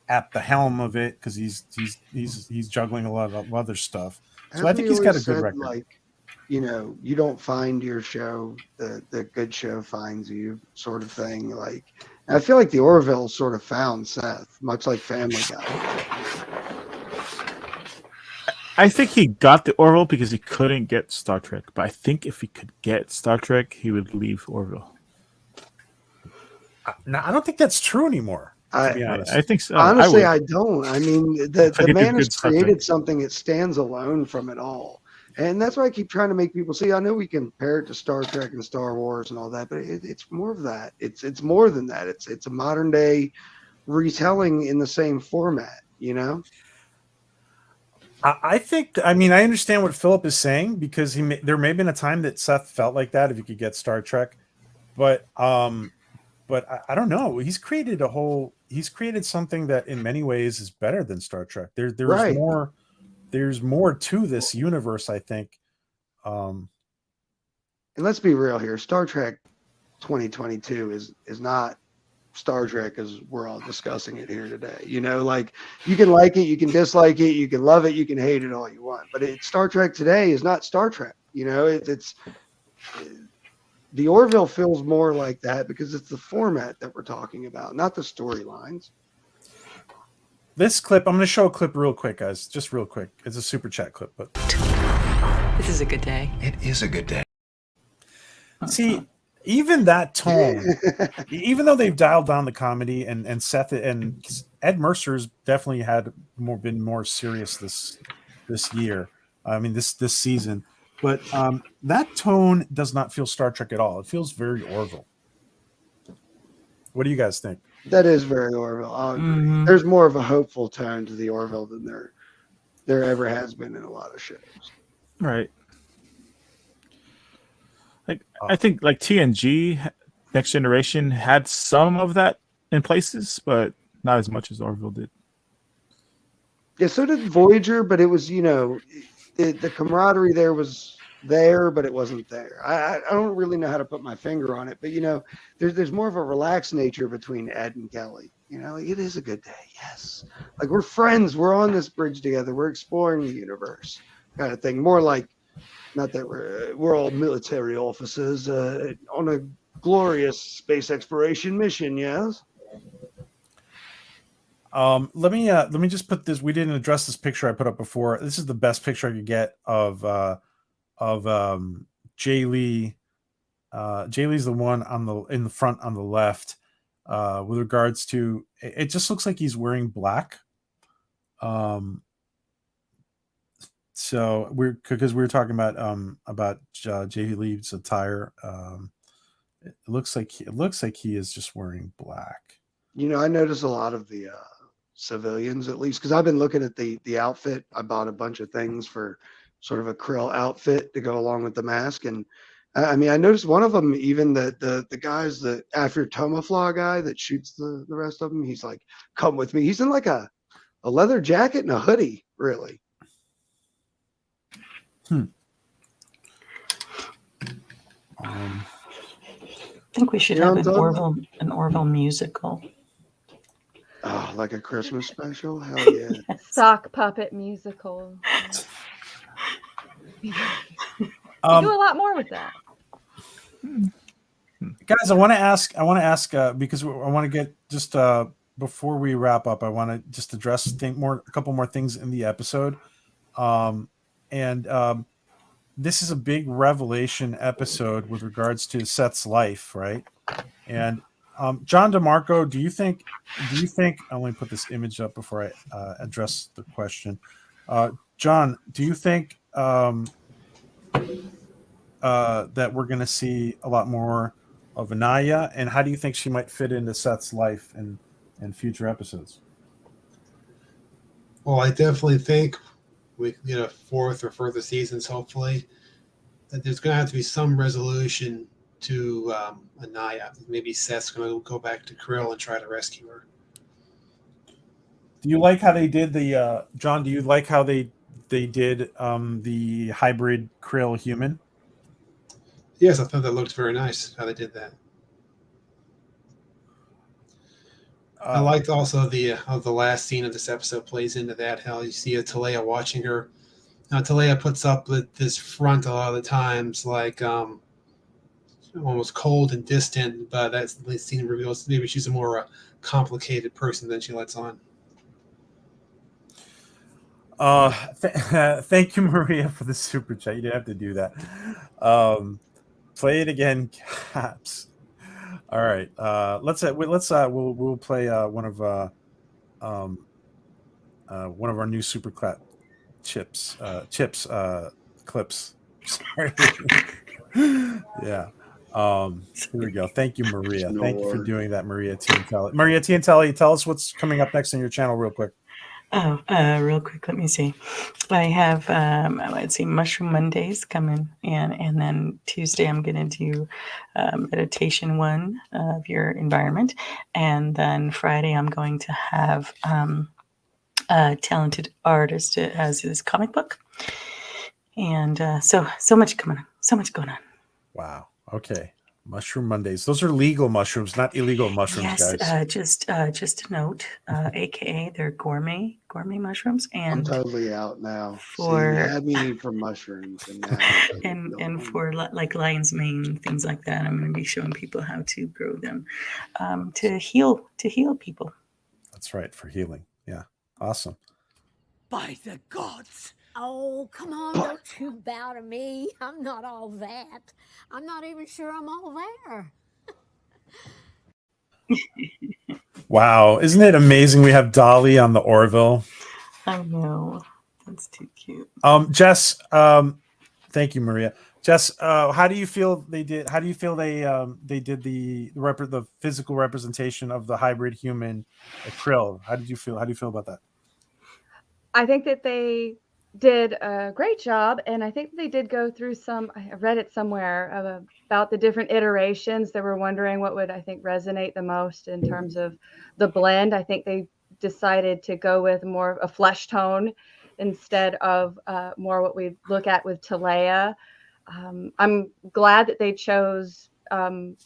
at the helm of it, because he's juggling a lot of other stuff. So I think he's got a good record. Like, you don't find your show, the good show finds you, sort of thing. Like, I feel like the Orville sort of found Seth, much like Family Guy. I think he got the Orville because he couldn't get Star Trek. But I think if he could get Star Trek, he would leave Orville. No, I don't think that's true anymore. To be honest. I think so. Honestly, I don't. I mean, the man has created Trek. something that stands alone from it all. And that's why I keep trying to make people see. I know we compare it to Star Trek and Star Wars and all that, but it's more of that. It's more than that. It's a modern day retelling in the same format. I think. I mean, I understand what Philip is saying, because there may have been a time that Seth felt like that if he could get Star Trek, but I don't know. He's created something that in many ways is better than Star Trek. There's right. more. There's more to this universe, I think. And let's be real here. Star Trek 2022 is not Star Trek as we're all discussing it here today. Like, you can like it, you can dislike it, you can love it, you can hate it all you want. But Star Trek today is not Star Trek. It's the Orville feels more like that because it's the format that we're talking about, not the storylines. This clip, I'm going to show a clip real quick, guys. Just real quick. It's a super chat clip, but this is a good day. It is a good day. See, even that tone, even though they've dialed down the comedy, and Seth and Ed Mercer's definitely been more serious this year. I mean, this season, but that tone does not feel Star Trek at all. It feels very Orville. What do you guys think? That is very Orville. Mm-hmm. There's more of a hopeful tone to the Orville than there ever has been in a lot of shows. Right. I think like TNG, Next Generation had some of that in places, but not as much as Orville did. Yeah, so did Voyager, but it was, the camaraderie there was there, but it wasn't there. I don't really know how to put my finger on it, but there's more of a relaxed nature between Ed and Kelly. Like, it is a good day, yes. Like, we're friends, we're on this bridge together, we're exploring the universe, kind of thing. More like, not that we're all military officers on a glorious space exploration mission, yes. Let me just put this. We didn't address this picture I put up before. This is the best picture I could get of Jay Lee. Jay Lee's the one in the front on the left. With regards to, it just looks like he's wearing black. So because we were talking about Jay Lee's attire. It looks like he is just wearing black. I notice a lot of the civilians, at least, because I've been looking at the outfit. I bought a bunch of things for sort of a krill outfit to go along with the mask, and I noticed one of them, even the guys, the After Tomaflaw guy that shoots the rest of them, he's like, "Come with me." He's in like a leather jacket and a hoodie, really. I think we should have an Orville musical. Oh, like a Christmas special? Hell yeah. Sock puppet musical. We do a lot more with that. Guys, I want to ask because I want to get just before we wrap up, I want to just address a couple more things in the episode. This is a big revelation episode with regards to Seth's life, right? And John DeMarco, do you think? Let me put this image up before I address the question. John, do you think that we're going to see a lot more of Anaya, and how do you think she might fit into Seth's life in future episodes? Well, I definitely think we get a fourth or further seasons, hopefully, that there's going to have to be some resolution to Anaya. Maybe Seth's going to go back to Krill and try to rescue her. Do you like how they did the John? Do you like how they did the hybrid Krill human? Yes, I thought that looked very nice how they did that. I liked also how the last scene of this episode plays into that. How you see Talia watching her. Now Talia puts up with this front a lot of the times, like almost cold and distant. But that's the scene reveals maybe she's a more complicated person than she lets on. Thank you, Maria, for the super chat. You didn't have to do that. Play it again, Caps. All right. We'll play one of our new super clap chips clips. Sorry. Yeah. Here we go. Thank you, Maria. Thank you for doing that, Maria Tiantelli. Maria Tiantelli, tell us what's coming up next on your channel real quick. Real quick, let me see. I have let's see, Mushroom Mondays coming, and then Tuesday I'm going to do meditation one of your environment, and then Friday I'm going to have a talented artist that has his comic book, and so much going on. Wow. Okay. Mushroom Mondays. Those are legal mushrooms, not illegal mushrooms, yes, guys. Just a note, aka they're gourmet mushrooms, and I'm totally out now. For you had me for mushrooms, and now and for like lion's mane, things like that. I'm going to be showing people how to grow them to heal people. That's right, for healing. Yeah, awesome. By the gods. Oh, come on, don't you bow to me. I'm not all that. I'm not even sure I'm all there. Wow, isn't it amazing we have Dolly on the Orville? I know. That's too cute. Jess, thank you, Maria. Jess, how do you feel they did the physical representation of the hybrid human Krill? How do you feel about that? I think that they did a great job, and I think they did go through some. I read it somewhere about the different iterations. They were wondering what would, I think, resonate the most in terms of the blend. I think they decided to go with more of a flesh tone instead of more what we look at with Talea. I'm glad that they chose, not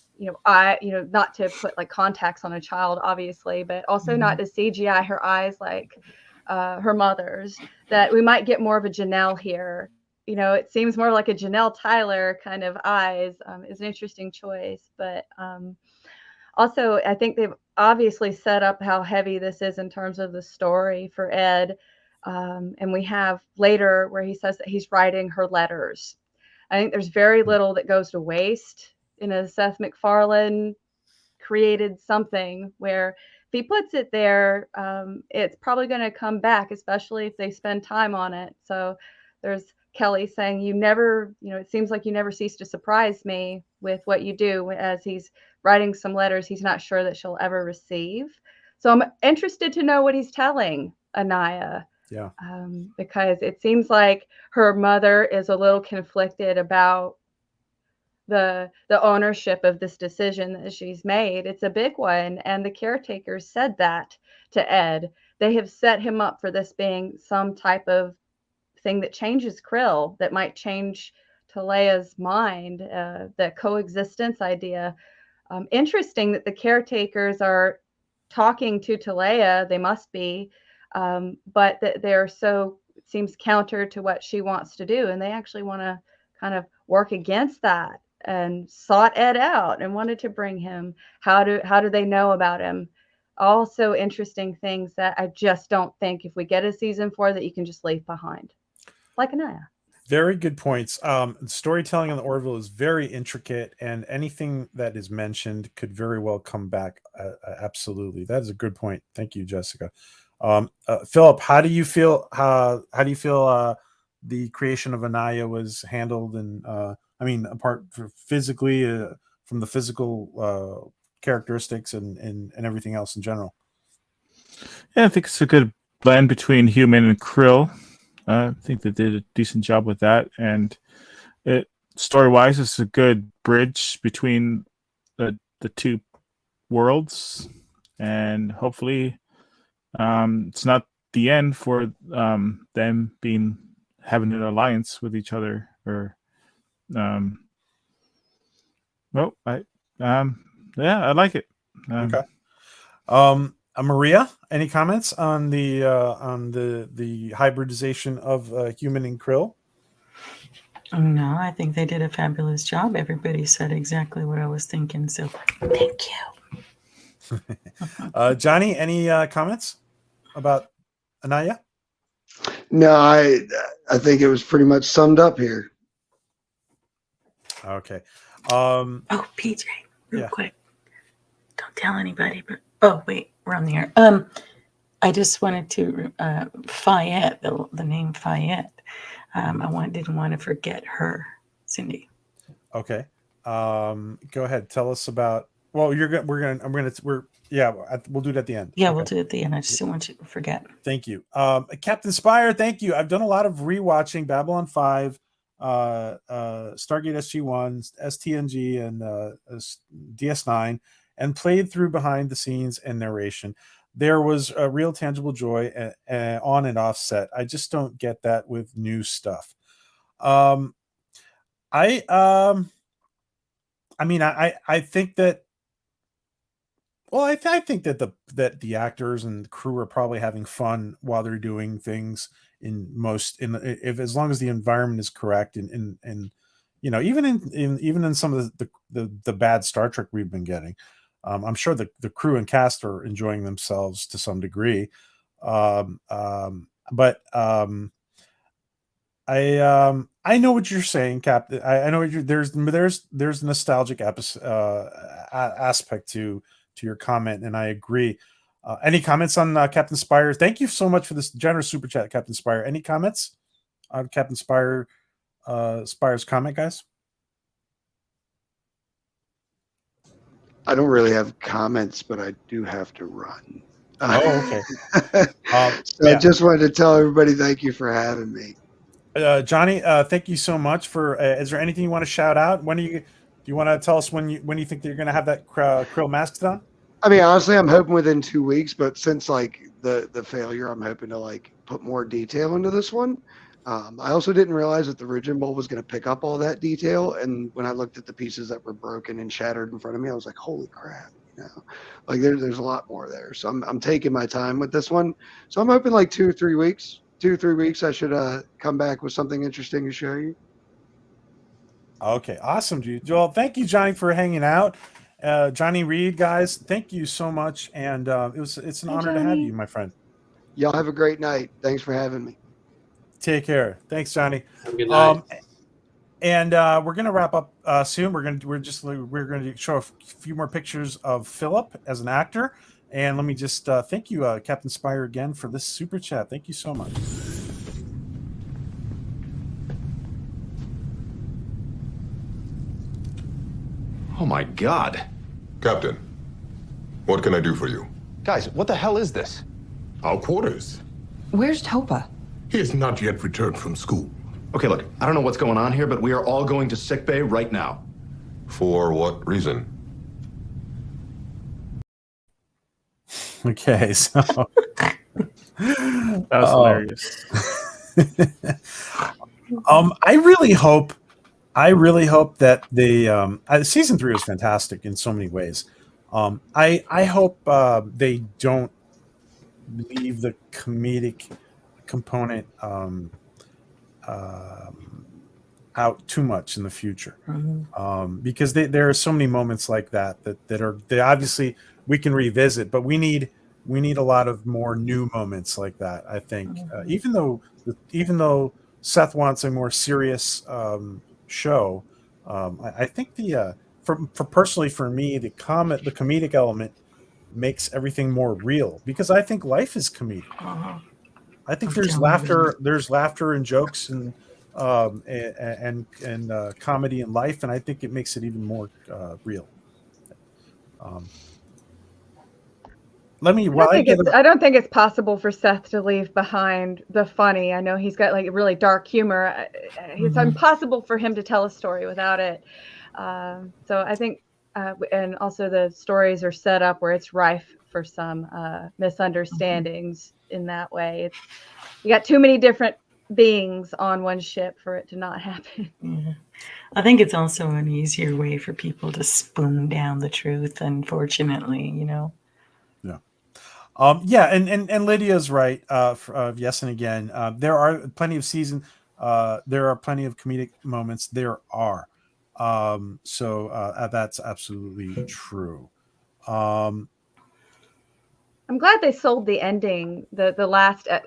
to put like contacts on a child, obviously, but also not to CGI her eyes like her mother's. That we might get more of a Janelle here. It seems more like a Janelle Tyler kind of eyes. Is an interesting choice, but also I think they've obviously set up how heavy this is in terms of the story for Ed. And we have later where he says that he's writing her letters. I think there's very little that goes to waste in a Seth MacFarlane created something where if he puts it there, it's probably going to come back, especially if they spend time on it. So there's Kelly saying, it seems like you never cease to surprise me with what you do, as he's writing some letters he's not sure that she'll ever receive. So I'm interested to know what he's telling Anaya. Yeah. Because it seems like her mother is a little conflicted about the ownership of this decision that she's made. It's a big one, and the caretakers said that to Ed. They have set him up for this being some type of thing that changes Krill, that might change Talea's mind, the coexistence idea. Interesting that the caretakers are talking to Talea. They must be, but that they're so, it seems counter to what she wants to do, and they actually want to kind of work against that, and sought Ed out and wanted to bring him. How do they know about him? Also interesting things that I just don't think if we get a season 4 that you can just leave behind, like Anaya. Very good points. Storytelling on the Orville is very intricate, and anything that is mentioned could very well come back. Absolutely, that is a good point. Thank you, Jessica. Philip, how do you feel? How do you feel the creation of Anaya was handled? And I mean, apart from physically, from the physical characteristics and everything else in general. Yeah, I think it's a good blend between human and Krill. I think they did a decent job with that, and story-wise, it's a good bridge between the two worlds, and hopefully, it's not the end for them having an alliance with each other, or I like it. Okay. Maria, any comments on the hybridization of human and Krill? No, I think they did a fabulous job. Everybody said exactly what I was thinking, so thank you. Johnny, any comments about Anaya? No, I think it was pretty much summed up here. Okay. Oh, PJ, real quick. Don't tell anybody, but oh wait, we're on the air. I just wanted to Fayette, the name Fayette. Didn't want to forget her, Cindy. Okay. Go ahead. Tell us about. Well, we'll do it at the end. Yeah, we'll do it at the end. I just didn't want you to forget. Thank you, Captain Spire. Thank you. I've done a lot of rewatching Babylon 5, Stargate SG-1, STNG, and DS9, and played through behind the scenes and narration. There was a real tangible joy on and off set. I just don't get that with new stuff. I think that. Well, I think that the actors and the crew are probably having fun while they're doing things as long as the environment is correct, and even in some of the bad Star Trek we've been getting. I'm sure the crew and cast are enjoying themselves to some degree. But I know what you're saying, Cap. I know there's nostalgic aspect to your comment, and I agree. Any comments on Captain Spire? Thank you so much for this generous super chat, Captain Spire. Any comments on Captain Spire's comment, guys? I don't really have comments, but I do have to run. Oh, okay. So I just wanted to tell everybody thank you for having me. Johnny, thank you so much for. Is there anything you want to shout out? When do you want to tell us when you think that you're going to have that krill mask done? I mean, honestly, I'm hoping within 2 weeks, but since like the failure, I'm hoping to like put more detail into this one. I also didn't realize that the Ridgeon Bowl was going to pick up all that detail, and when I looked at the pieces that were broken and shattered in front of me, I was like, "Holy crap!" Like there's a lot more there. So I'm taking my time with this one. So I'm hoping like 2 or 3 weeks. 2 or 3 weeks, I should come back with something interesting to show you. Okay, awesome, dude. Well, thank you, Johnny, for hanging out. Johnny Reed, guys, thank you so much, and it's an honor to have you, my friend. Y'all have a great night. Thanks for having me. Take care. Thanks, Johnny. Have a good night. And we're gonna wrap up soon. We're gonna show a few more pictures of Philip as an actor. And let me just thank you, Captain Spire, again for this super chat. Thank you so much. Oh my God. Captain, what can I do for you? Guys, what the hell is this? Our quarters. Where's Topa? He has not yet returned from school. Okay, look, I don't know what's going on here, but we are all going to sickbay right now. For what reason? Okay, so That was hilarious. I really hope that they season 3 was fantastic in so many ways. I hope they don't leave the comedic component out too much in the future, because there are so many moments like that obviously we can revisit, but we need a lot of more new moments like that. I think even though Seth wants a more serious show, I think personally for me the comedic element makes everything more real, because I think life is comedic. I think there's laughter and jokes and comedy in life, and I think it makes it even more real. I don't think it's possible for Seth to leave behind the funny. I know he's got like really dark humor. It's impossible for him to tell a story without it. So I think, and also the stories are set up where it's rife for some misunderstandings in that way. You got too many different beings on one ship for it to not happen. Yeah. I think it's also an easier way for people to spoon down the truth, unfortunately, Yeah, and Lydia's right. Yes, and again, there are plenty of there are plenty of comedic moments. There are, so that's absolutely true. I'm glad they sold the ending. The last. I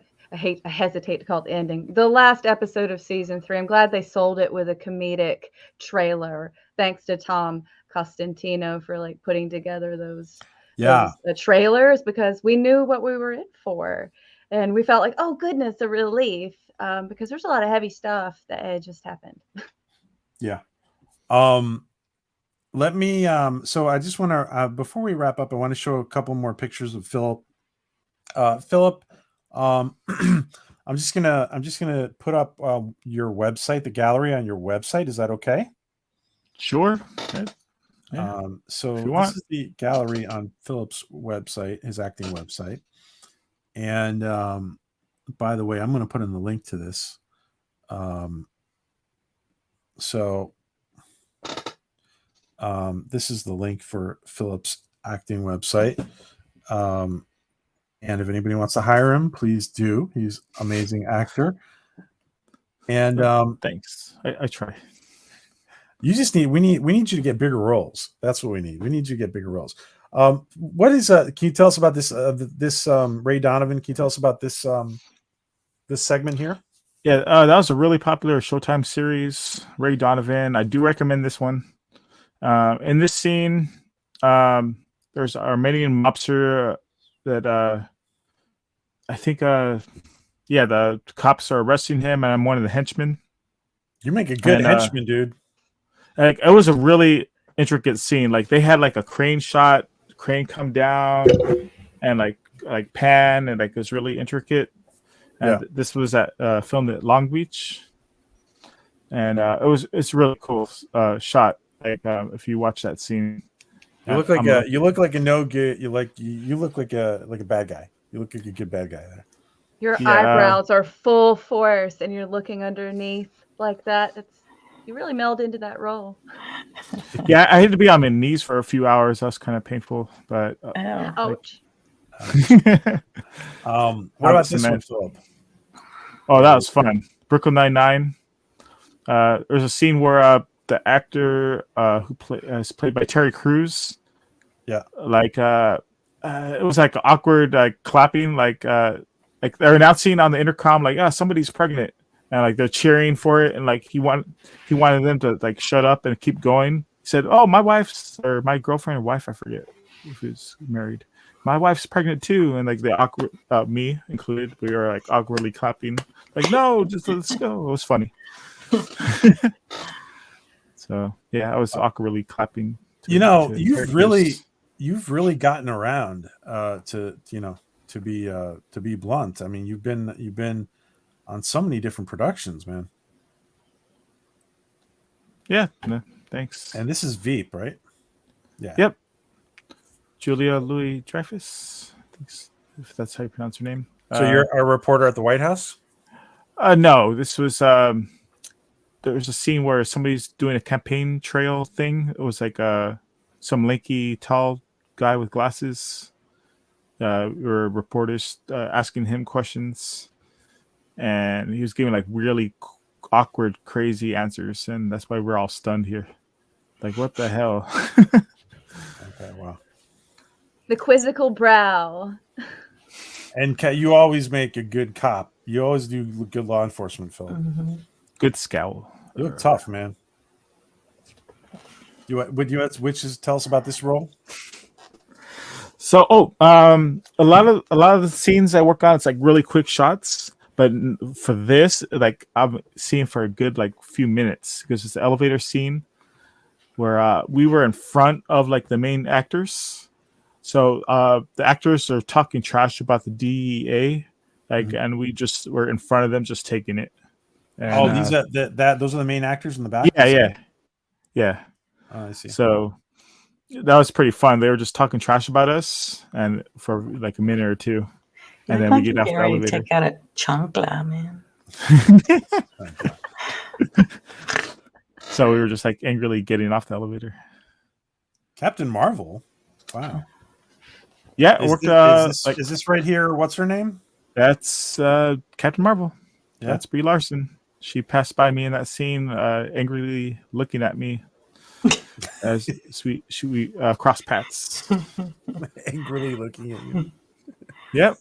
hesitate to call it the ending. The last episode of season 3. I'm glad they sold it with a comedic trailer. Thanks to Tom Costantino for like putting together those trailers, because we knew what we were in for, and we felt like, oh goodness, a relief, because there's a lot of heavy stuff that just happened. Yeah. Let me so I just want to before we wrap up, I want to show a couple more pictures of Philip. Philip, I'm just gonna put up your website, the gallery on your website. Is that okay? Sure. Yeah. So this is the gallery on Philip's website, his acting website. And by the way, I'm going to put in the link to this. This is the link for Philip's acting website. And if anybody wants to hire him, please do. He's an amazing actor. And thanks. I try. We need you to get bigger roles. That's what we need. We need you to get bigger roles. What is can you tell us about this Ray Donovan? Can you tell us about this this segment here? Yeah, that was a really popular Showtime series, Ray Donovan. I do recommend this one. In this scene, there's an Armenian mobster that I think the cops are arresting him, and I'm one of the henchmen. You make a good henchman, dude. Like, it was a really intricate scene. Like, they had like a crane shot, crane come down, and like like pan and like it was really intricate. And Yeah. this was filmed at Long Beach, and it's really cool shot. Like if you watch that scene, You look like a no good. You look like a bad guy. You look like a good bad guy there. Your eyebrows are full force, and you're looking underneath like that. You really meld into that role. Yeah, I had to be on my knees for a few hours. That was kind of painful, but ouch. What about this one, Philip? Oh, that was fun. Brooklyn Nine-Nine. There's a scene where the actor who is played by Terry Crews. Yeah. Like it was like awkward like clapping, like they're announcing on the intercom like somebody's pregnant, and like they're cheering for it, and like he wanted them to like shut up and keep going. He said, "Oh, my girlfriend or wife, I forget who's married. My wife's pregnant too," and like the awkward, me included, we were like awkwardly clapping, like, "No, just let's go." It was funny. So yeah, I was awkwardly clapping. You've really gotten around to be blunt. I mean, you've been on so many different productions, man. Yeah, no, thanks. And this is Veep, right? Yeah. Yep. Julia Louis-Dreyfus, if that's how you pronounce her name. So you're a reporter at the White House? No, this was there was a scene where somebody's doing a campaign trail thing. It was like some lanky, tall guy with glasses. We were reporters asking him questions, and he was giving like really awkward, crazy answers, and that's why we're all stunned here. Like, what the hell? Okay, wow. The quizzical brow. And you always make a good cop. You always do good law enforcement, Phil. Mm-hmm. Good scowl. You look tough, man. Would you tell us about this role? So, a lot of the scenes I work on, it's like really quick shots. But for this, like I'm seeing for a good like few minutes because it's the elevator scene where we were in front of like the main actors. So the actors are talking trash about the DEA, like, and we just were in front of them, just taking it. And, these are those are the main actors in the back. Yeah. Oh, I see. So that was pretty fun. They were just talking trash about us, and for like a minute or two, and then we get off the elevator. Take out a chancla, man. So we were just like angrily getting off the elevator. Captain Marvel. Wow. Yeah, is this right here? What's her name? That's Captain Marvel. Yeah. That's Brie Larson. She passed by me in that scene, angrily looking at me as we cross paths. Angrily looking at you. Yep.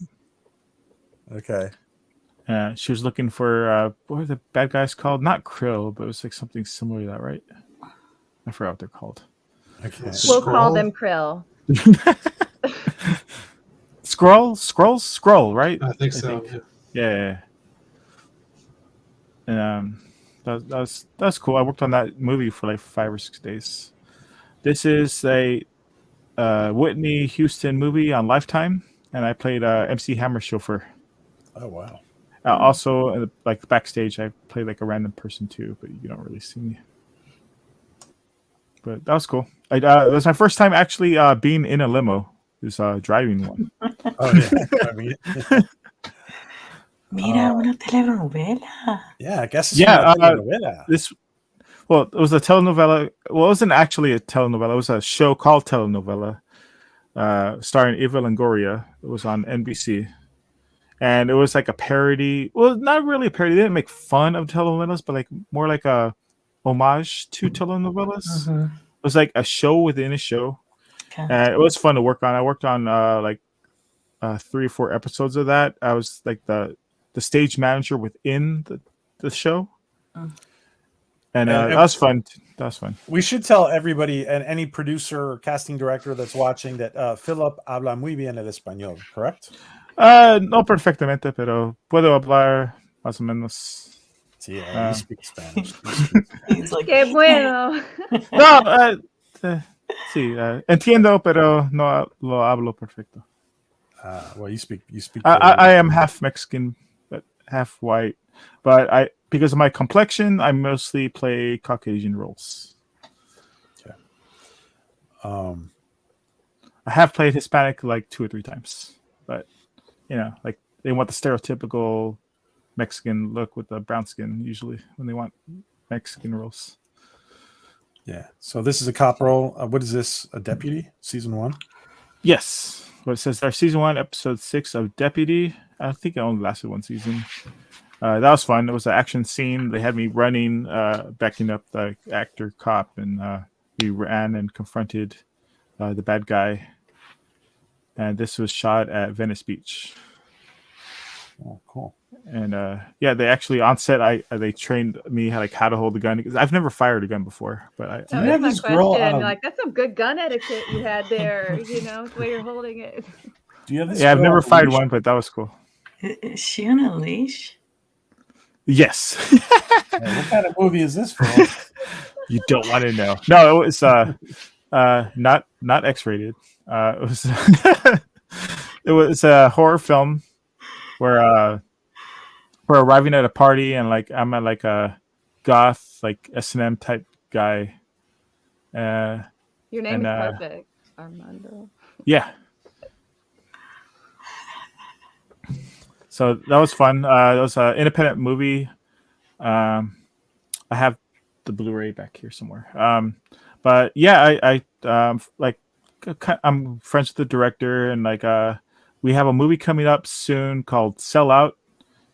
Okay. She was looking for what were the bad guys called? Not Krill, but it was like something similar to that, right? I forgot what they're called. Okay. We'll call them Krill. Scroll, right? I think so. Yeah. And that's cool. I worked on that movie for like 5 or 6 days. This is a Whitney Houston movie on Lifetime, and I played MC Hammer chauffeur. Oh wow! Also, like backstage, I played like a random person too, but you don't really see me. But that was cool. It was my first time actually being in a limo. It was driving one. Oh yeah, I mean. Mira, una telenovela. Yeah, I guess it's a telenovela. It was a telenovela. Well, it wasn't actually a telenovela. It was a show called Telenovela, starring Eva Longoria. It was on NBC. And it was like a parody. Well, not really a parody. They didn't make fun of telenovelas, but like more like a homage to telenovelas. Mm-hmm. It was like a show within a show. Okay. And it was fun to work on. I worked on 3 or 4 episodes of that. I was like the stage manager within the show. And that was fun. That was fun. We should tell everybody and any producer or casting director that's watching that Philip habla muy bien el español, correct? No perfectamente, pero puedo hablar más o menos. Sí, you speak Spanish. He's like, Qué bueno. No, sí, entiendo, pero no lo hablo perfecto. Well, you speak. I am half Mexican, but half white. But because of my complexion, I mostly play Caucasian roles. Okay. I have played Hispanic like 2 or 3 times, but like they want the stereotypical Mexican look with the brown skin usually when they want Mexican roles. Yeah. So this is a cop role. What is this? A deputy? Season 1? Yes. Well, it says our season 1, episode 6 of Deputy. I think it only lasted 1 season. That was fun. It was an action scene. They had me running, backing up the actor cop, and we ran and confronted the bad guy. And this was shot at Venice Beach. Oh, cool. And they actually on set, they trained me how to hold the gun because I've never fired a gun before. But that was my question. Like, that's some good gun etiquette you had there. The way you're holding it. Do you have this? Yeah, I've never fired one, but that was cool. Is she on a leash? Yes. What kind of movie is this for? You don't want to know. No, it was not X-rated. It was it was a horror film where we're arriving at a party and like I'm at like a goth like S&M type guy. Your name is perfect, Armando. Yeah. So that was fun. It was an independent movie. I have the Blu-ray back here somewhere. But yeah, I'm friends with the director, and like we have a movie coming up soon called Sell Out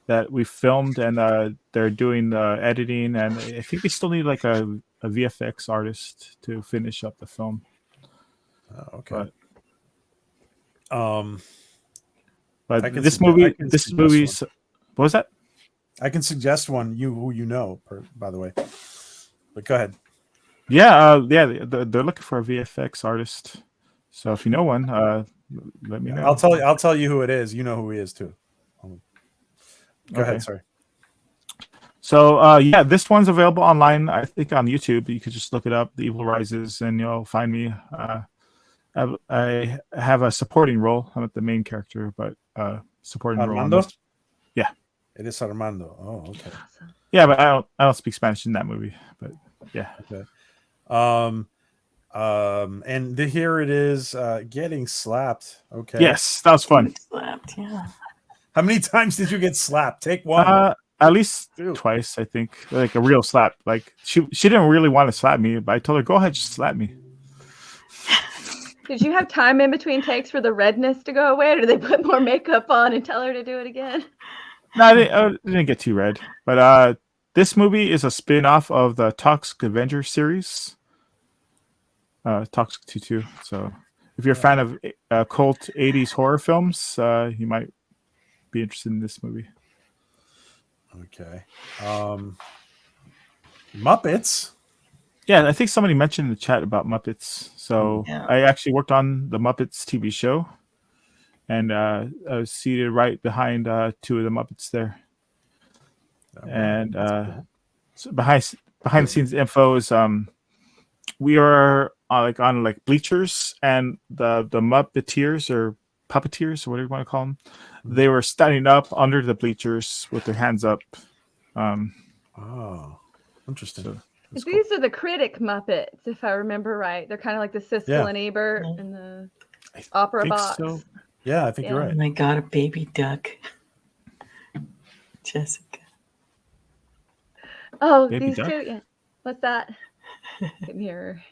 that we filmed, and they're doing the editing, and I think they still need like a VFX artist to finish up the film. Okay. But this movie's what was that? I can suggest one who you know, by the way. But go ahead. Yeah, they're looking for a VFX artist. So if you know one, let me know. I'll tell you who it is. You know who he is too. Go ahead. Sorry. So this one's available online. I think on YouTube. You could just look it up, The Evil Rises, and you'll find me. I have a supporting role. I'm not the main character, but supporting Armando? role. Yeah, it is Armando. Oh, okay. Yeah, but I don't speak Spanish in that movie. But yeah. Okay. And here it is, getting slapped. Okay. Yes, that was fun. Slapped. Yeah. How many times did you get slapped? Take one. At least twice, I think. Like a real slap. Like she didn't really want to slap me, but I told her, "Go ahead, just slap me." Did you have time in between takes for the redness to go away, or did they put more makeup on and tell her to do it again? No, I didn't get too red. But this movie is a spin-off of the Toxic Avenger series. Toxic 2. So if you're a fan of cult 80s horror films, you might be interested in this movie. Okay. Muppets. Yeah, I think somebody mentioned in the chat about Muppets. So I actually worked on the Muppets TV show, and I was seated right behind 2 of the Muppets there. And so behind the scenes info is we are on bleachers, and the Muppeteers or puppeteers or whatever you want to call them, they were standing up under the bleachers with their hands up. Oh, interesting. So, these are the critic Muppets, if I remember right. They're kind of like the Siskel and Ebert and the opera box. So. Yeah, I think you're right. Oh my God, a baby duck. Jessica. Oh, Baby these duck? 2. Yeah. What's that? I couldn't hear her.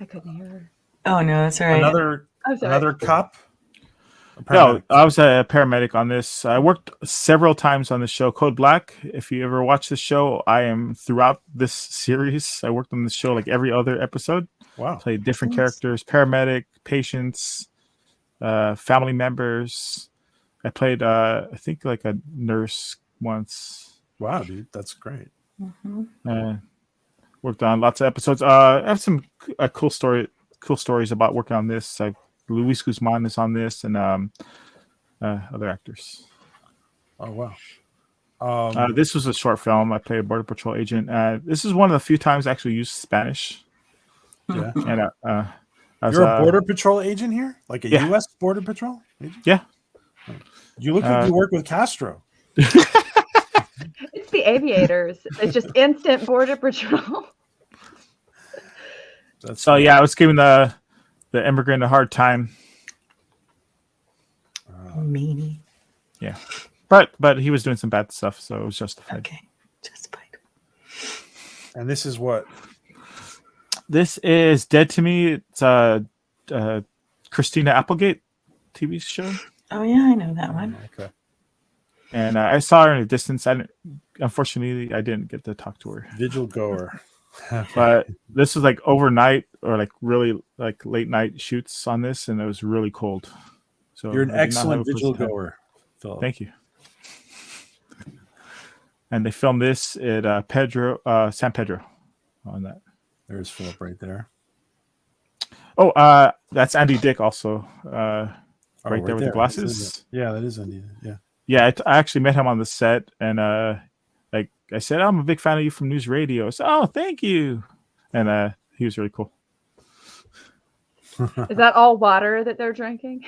I couldn't hear her. Oh no, that's all right. Another cop. No, I was a paramedic on this. I worked several times on the show Code Black. If you ever watch the show, I am throughout this series. I worked on the show like every other episode. Wow. Played different characters, paramedic, patients, family members. I played, I think, like a nurse once. Wow, dude, that's great. Mm-hmm. Worked on lots of episodes. I have some cool stories about working on this. Luis Guzman is on this, and other actors. Oh wow! This was a short film. I played a border patrol agent. This is one of the few times I actually used Spanish. Yeah, and You're a border patrol agent here, like a U.S. border patrol agent. Yeah. You look like you work with Castro. It's the aviators. It's just instant border patrol. So yeah, I was giving the immigrant a hard time. Meanie. Yeah, but he was doing some bad stuff, so it was justified. Okay, justified. And this is what? This is Dead to Me. It's Christina Applegate TV show. Oh yeah, I know that one. Okay. And I saw her in a distance. Unfortunately, I didn't get to talk to her. Vigil goer. But this was like overnight or like really like late night shoots on this, and it was really cold. So you're an excellent vigil goer, Philip. Thank you. And they filmed this at San Pedro on that. There's Philip right there. Oh, that's Andy Dick also. Right there with the glasses. Yeah, that is Andy. Yeah. Yeah, I actually met him on the set, and like I said, I'm a big fan of you from News Radio. So, oh, thank you. And he was really cool. Is that all water that they're drinking?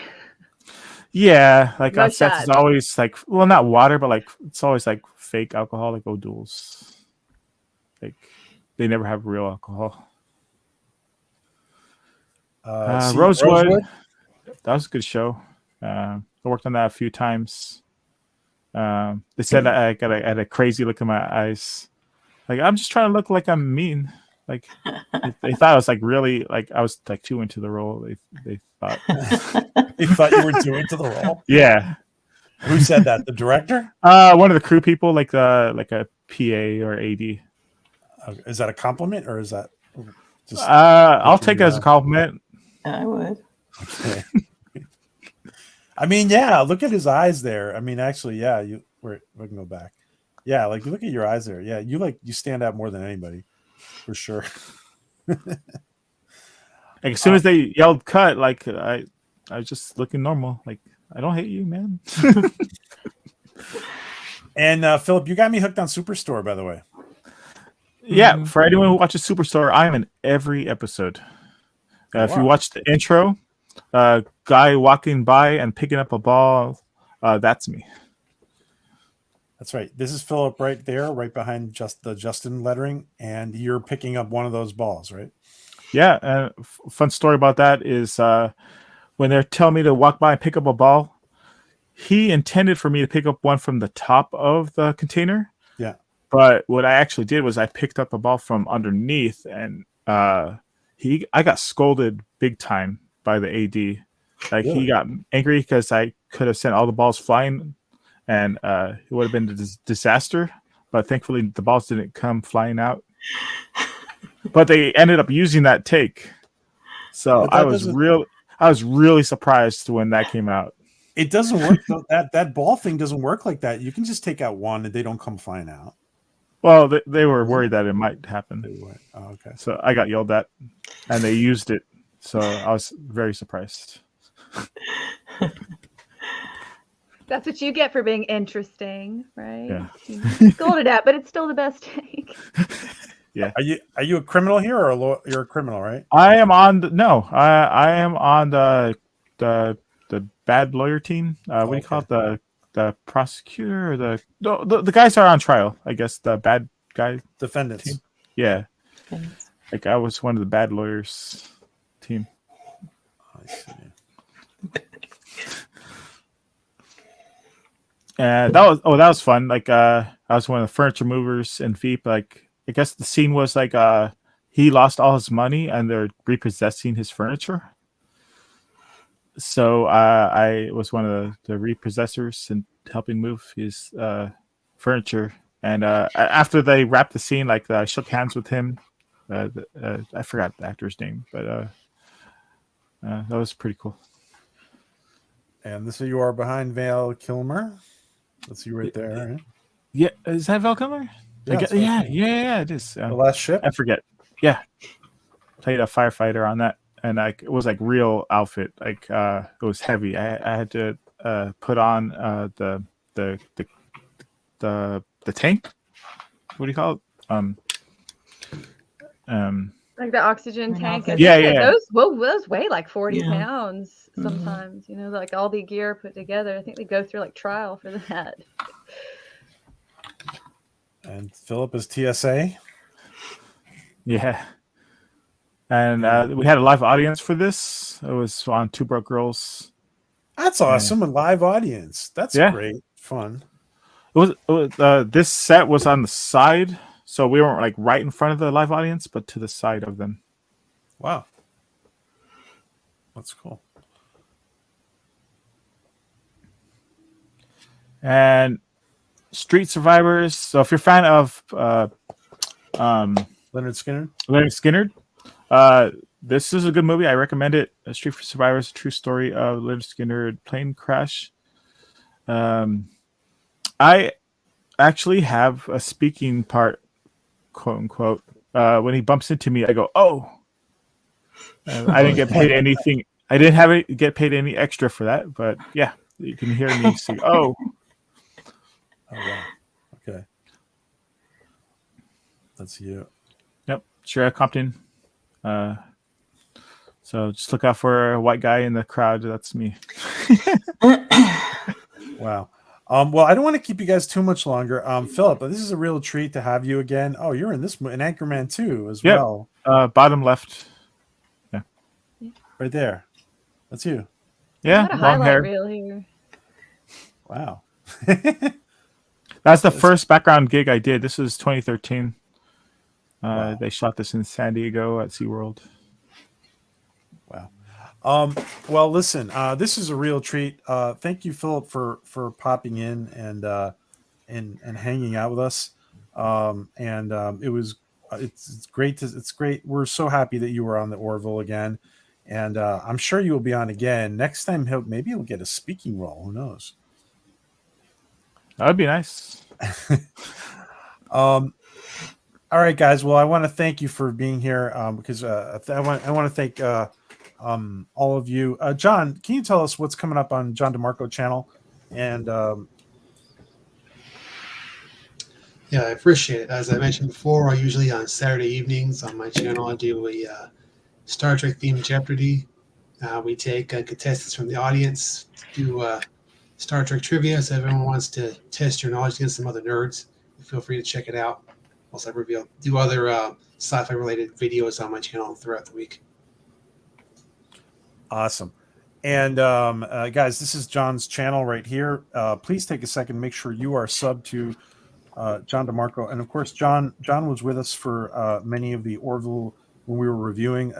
Yeah, like No on sets shots. is always like, well, not water, but like it's always like fake alcohol, like O'Doul's. Like they never have real alcohol. Rosewood. That was a good show. I worked on that a few times. They said I had a crazy look in my eyes. Like I'm just trying to look like I'm mean. Like they thought I was like really like I was like too into the role. They thought They thought you were too into the role. Yeah. Who said that? The director? One of the crew people, like a PA or AD. Is that a compliment or is that just? I'll take it as a compliment. I would. Okay. I mean, yeah. Look at his eyes there. I mean, actually, yeah. We can go back. Yeah, like look at your eyes there. Yeah, you stand out more than anybody, for sure. Like as soon as they yelled "cut," like I was just looking normal. Like I don't hate you, man. And Philip, you got me hooked on Superstore, by the way. Yeah, for anyone who watches Superstore, I am in every episode. If you watch the intro, guy walking by and picking up a ball, that's me. That's right. This is Philip right there, right behind just the Justin lettering, and you're picking up one of those balls, right? Yeah, fun story about that is when they're telling me to walk by and pick up a ball, he intended for me to pick up one from the top of the container. Yeah. But what I actually did was I picked up a ball from underneath, and I got scolded big time by the AD. Like Really? he got angry because I could have sent all the balls flying, and it would have been a disaster. But thankfully, the balls didn't come flying out. But they ended up using that take, so I was really surprised when that came out. It doesn't work. Though. That ball thing doesn't work like that. You can just take out one, and they don't come flying out. Well, they were worried that it might happen. Oh, okay. So I got yelled at, and they used it. So I was very surprised. That's what you get for being interesting, right? Yeah. You scolded at, but it's still the best take. Yeah. Are you a criminal here, or you're a criminal, right? I am on I am on the bad lawyer team. What do you call it? The prosecutor or the guys are on trial, I guess. The bad guy defendants. Team. Yeah. Like I was one of the bad lawyers team. I see. And that was fun. Like I was one of the furniture movers in Veep. Like I guess the scene was like he lost all his money and they're repossessing his furniture. So I was one of the repossessors and helping move his furniture. And after they wrapped the scene, like I shook hands with him. I forgot the actor's name, but that was pretty cool. And this you are behind Val Kilmer. That's you right there. Right? Yeah, is that Val Kilmer? Yeah, it is. The Last Ship. I forget. Yeah, played a firefighter on that. And it was like real outfit, like it was heavy. I had to put on the tank. What do you call it? Like the oxygen An tank. oxygen- I think Yeah. those weigh like 40 Yeah. pounds sometimes. You know, like all the gear put together. I think they go through like trial for that. And Philip is TSA. Yeah. And we had a live audience for this. It was on Two Broke Girls. That's awesome. A live audience. That's great fun. It was this set was on the side, so we weren't like right in front of the live audience, but to the side of them. Wow. That's cool. And Street Survivors. So if you're a fan of Leonard Skinner. This is a good movie. I recommend it. Street Survivors, a true story of Leonard Skinner plane crash. I actually have a speaking part, quote unquote. When he bumps into me, I go, "Oh!" I didn't get paid anything. I didn't get paid any extra for that, but yeah, you can hear me say, "Oh." Oh wow. Okay. That's you. Yep. Shreya Compton. So just look out for a white guy in the crowd. That's me. Wow. Well, I don't want to keep you guys too much longer. Philip, this is a real treat to have you again. Oh, you're in this in Anchorman 2 as well. Bottom left. Yeah. Right there. That's you. Yeah. Got a Long highlight hair. reel here. Wow. That's the first background gig I did. This is 2013. Wow. They shot this in San Diego at SeaWorld. Wow. Well, listen, this is a real treat. Thank you, Philip, for popping in and hanging out with us. It's great. It's great. We're so happy that you were on the Orville again, and I'm sure you will be on again next time. Maybe he'll get a speaking role. Who knows? That would be nice. All right, guys. Well, I want to thank you for being here because I want to thank all of you. John, can you tell us what's coming up on John DeMarco channel? And Yeah, I appreciate it. As I mentioned before, usually on Saturday evenings on my channel, I do a Star Trek themed Jeopardy. We take contestants from the audience, do Star Trek trivia. So if everyone wants to test your knowledge against some other nerds, feel free to check it out. Also, I do other sci-fi related videos on my channel throughout the week. awesome. And guys, this is John's channel right here. Please take a second, make sure you are subbed to John DeMarco. And of course, John was with us for many of the Orville when we were reviewing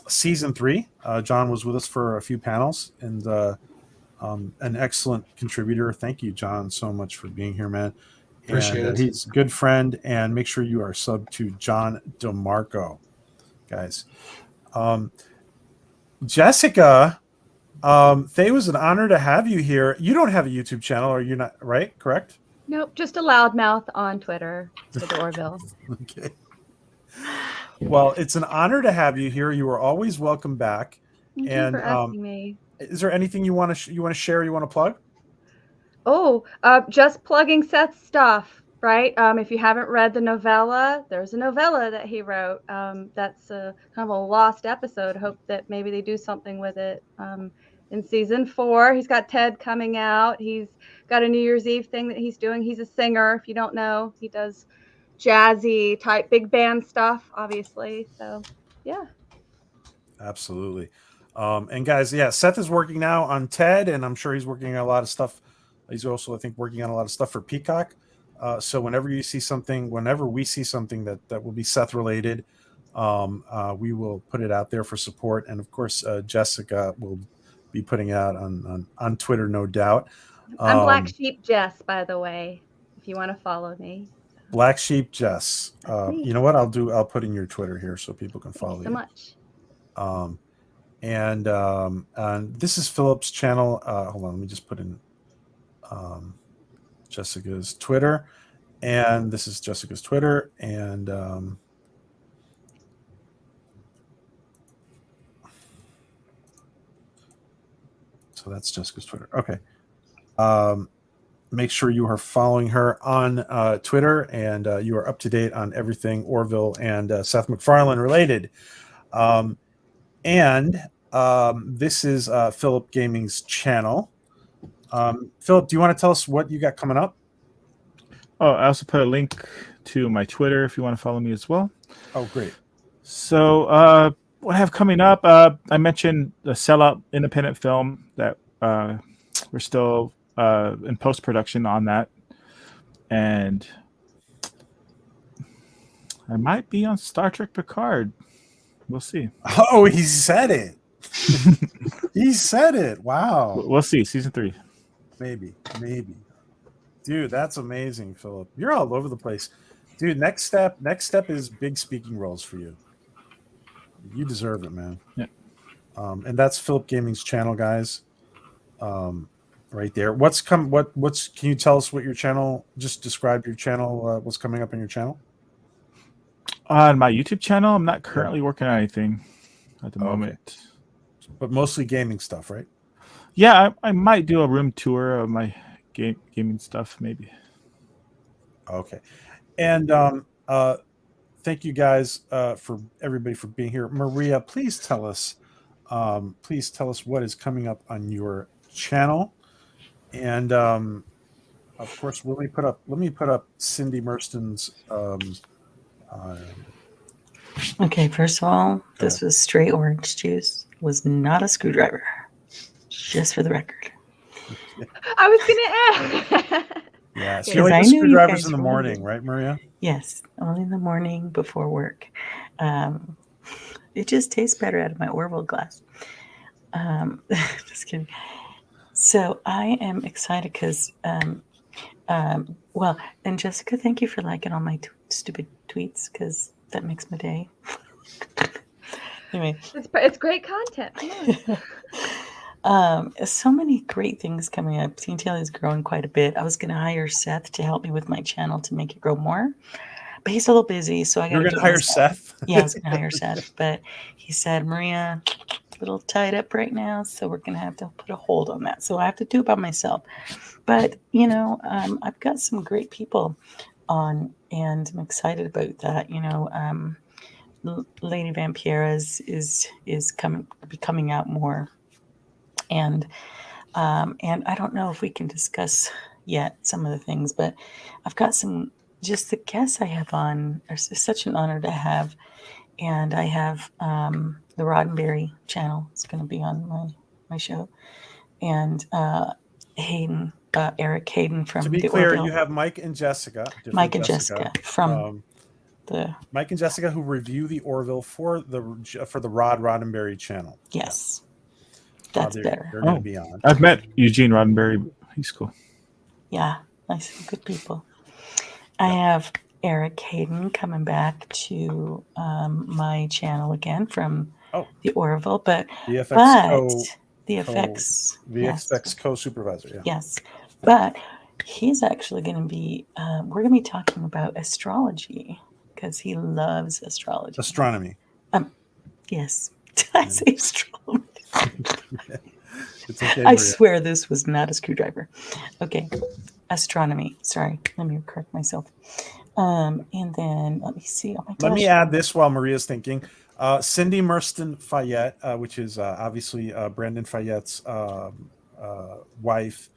season 3. John was with us for a few panels and an excellent contributor. Thank you, John, so much for being here, man. Appreciate it. He's a good friend, and make sure you are subbed to John DeMarco, guys. Jessica, Faye, was an honor to have you here. You don't have a YouTube channel, or you're not, right? Correct? Nope, just a loudmouth on Twitter for the Orville. Okay. Well, it's an honor to have you here. You are always welcome back. Thank you for asking me. Is there anything you want to share? You want to plug? Oh, just plugging Seth's stuff, right? If you haven't read the novella, there's a novella that he wrote. That's kind of a lost episode. Hope that maybe they do something with it. In season 4, he's got Ted coming out. He's got a New Year's Eve thing that he's doing. He's a singer. If you don't know, he does jazzy type big band stuff, obviously. So, yeah. Absolutely. And guys, yeah, Seth is working now on Ted, and I'm sure he's working on a lot of stuff. He's also, I think, working on a lot of stuff for Peacock. So whenever we see something that will be Seth related, we will put it out there for support. And of course, Jessica will be putting out on Twitter, no doubt. I'm Black Sheep Jess, by the way, if you want to follow me. Black Sheep Jess. You know what I'll do? I'll put in your Twitter here so people can follow you. Thank you so much. And this is Philip's channel. Hold on, let me just put in Jessica's Twitter, and this is Jessica's Twitter, and so that's Jessica's Twitter. Okay. make sure you are following her on Twitter, and you are up to date on everything Orville and Seth MacFarlane related. This is Philip Gaming's channel. Philip, do you want to tell us what you got coming up? Oh, I also put a link to my Twitter if you want to follow me as well. Oh, great. So what I have coming up, I mentioned the Sellout independent film that we're still in post-production on that. And I might be on Star Trek Picard. We'll see. Oh, he said it. He said it. Wow. We'll see. Season 3. Maybe. Dude, that's amazing, Philip. You're all over the place. Dude, next step is big speaking roles for you. You deserve it, man. Yeah. And that's Philip Gaming's channel, guys. Right there. Can you tell us what your channel, just describe your channel, what's coming up in your channel? On my YouTube channel, I'm not currently working on anything at the moment. But mostly gaming stuff, right? Yeah, I might do a room tour of my gaming stuff, maybe. Okay. And thank you guys for everybody for being here. Maria, please tell us what is coming up on your channel. And of course, let me put up Cindy Merston's Okay, first of all, this was straight orange juice. Was not a screwdriver. Just for the record. I was going to ask. Yeah, so Because you only I do knew you screwdrivers guys in the were morning, wondering. right, Maria? Yes, only in the morning before work. It just tastes better out of my Orville glass. Just kidding. So I am excited because, well, and Jessica, thank you for liking all my stupid tweets because that makes my day. Anyway, It's great content. so many great things coming up. Teen Tail is growing quite a bit. I was going to hire Seth to help me with my channel to make it grow more, but he's a little busy, so I got to. You're going to hire Seth? Yeah, I was going to hire Seth, but he said, Maria, a little tied up right now, so we're going to have to put a hold on that. So I have to do it by myself. But I've got some great people on, and I'm excited about that. Lady Vampira's is coming out more. And I don't know if we can discuss yet some of the things, but I've got just the guests I have on. It's such an honor to have. And I have the Roddenberry channel. It's going to be on my show. And Hayden, Eric Hayden from To be the clear, Orville. you have Mike and Jessica. Mike and Jessica from Mike and Jessica who review the Orville for the Roddenberry channel. Yes. That's better. They're going to be on. I've met Eugene Roddenberry. He's cool. Yeah, nice, good people. I have Eric Hayden coming back to my channel again from the Orville, but the FX co-supervisor. Yeah. Yes, but he's actually going to be. We're going to be talking about astrology because he loves astrology. Astronomy. Yes. Did I say astronomy? It's okay, I swear this was not a screwdriver. Okay. Astronomy. Sorry. Let me correct myself. And then let me see. Oh my gosh. Let me add this while Maria's thinking. Cindy Merston Fayette, which is obviously Brandon Fayette's wife,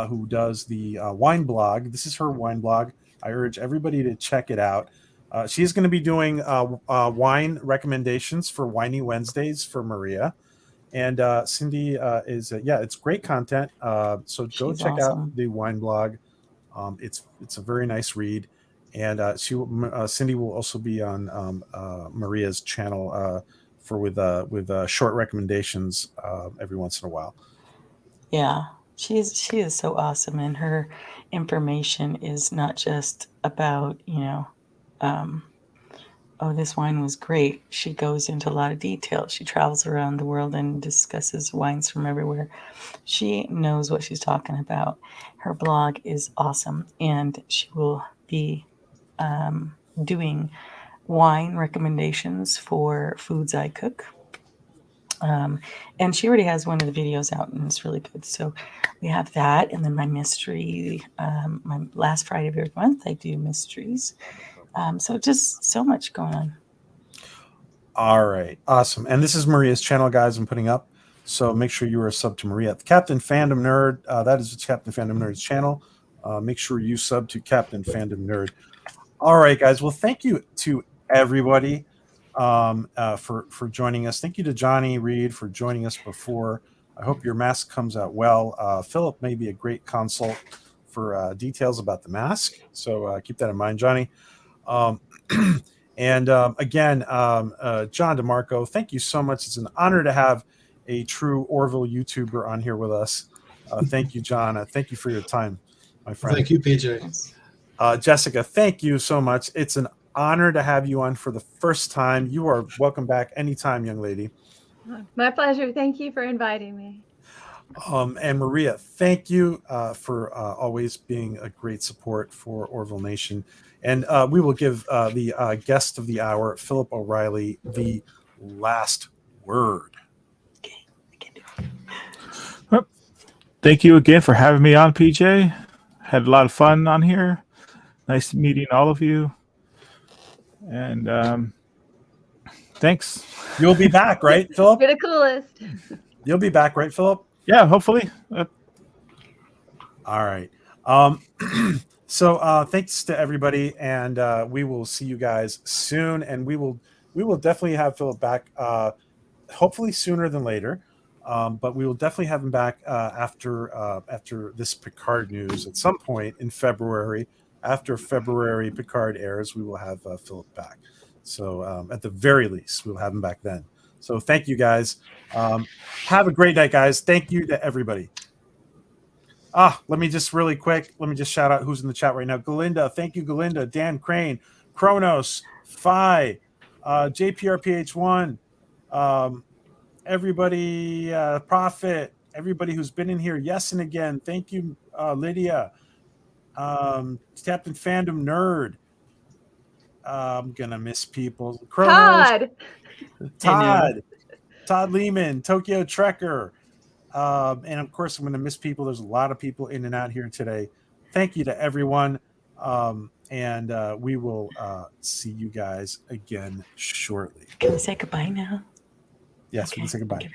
who does the wine blog. This is her wine blog. I urge everybody to check it out. She's going to be doing wine recommendations for Winey Wednesdays for Maria. And Cindy it's great content. So go check out the wine blog. It's a very nice read. And Cindy will also be on Maria's channel with short recommendations every once in a while. Yeah, she is so awesome, and her information is not just about this wine was great. She goes into a lot of detail. She travels around the world and discusses wines from everywhere. She knows what she's talking about. Her blog is awesome, and she will be doing wine recommendations for foods I cook. And she already has one of the videos out, and it's really good. So we have that, and then my mystery. My last Friday of every month, I do mysteries. So just so much going on. All right, awesome. And this is Maria's channel, guys. I'm putting up, so make sure you are a sub to Maria. Captain Fandom Nerd. That is Captain Fandom Nerd's channel. Make sure you sub to Captain Fandom Nerd. All right, guys. Well, thank you to everybody for joining us. Thank you to Johnny Reed for joining us before. I hope your mask comes out well. Philip may be a great consult for details about the mask, so keep that in mind, Johnny. And again, John DeMarco, thank you so much. It's an honor to have a true Orville YouTuber on here with us. Thank you, John. Thank you for your time, my friend. Thank you, PJ. Jessica, thank you so much. It's an honor to have you on for the first time. You are welcome back anytime, young lady. My pleasure. Thank you for inviting me. And Maria, thank you for always being a great support for Orville Nation. And we will give the guest of the hour, Philip O'Reilly, the last word. Well, thank you again for having me on, PJ. Had a lot of fun on here. Nice meeting all of you. And thanks. You'll be back, right, Philip? You're the coolest. You'll be back, right, Philip? Yeah, hopefully. All right. So thanks to everybody, and we will see you guys soon. And we will definitely have Philip back, hopefully sooner than later. But we will definitely have him back after this Picard news at some point in February. After February Picard airs, we will have Philip back. So at the very least, we'll have him back then. So thank you, guys. Have a great night, guys. Thank you to everybody. Let me just really quick. Let me just shout out who's in the chat right now. Galinda, thank you, Galinda. Dan Crane, Kronos, Phi, JPRPH1, everybody, Prophet, everybody who's been in here. Yes, and again, thank you, Lydia, Captain Fandom Nerd. I'm gonna miss people. Kronos, Todd Lehman, Tokyo Trekker. And of course, I'm going to miss people. There's a lot of people in and out here today. Thank you to everyone. And we will see you guys again shortly. Can we say goodbye now? Yes, Okay. we can say goodbye. Okay.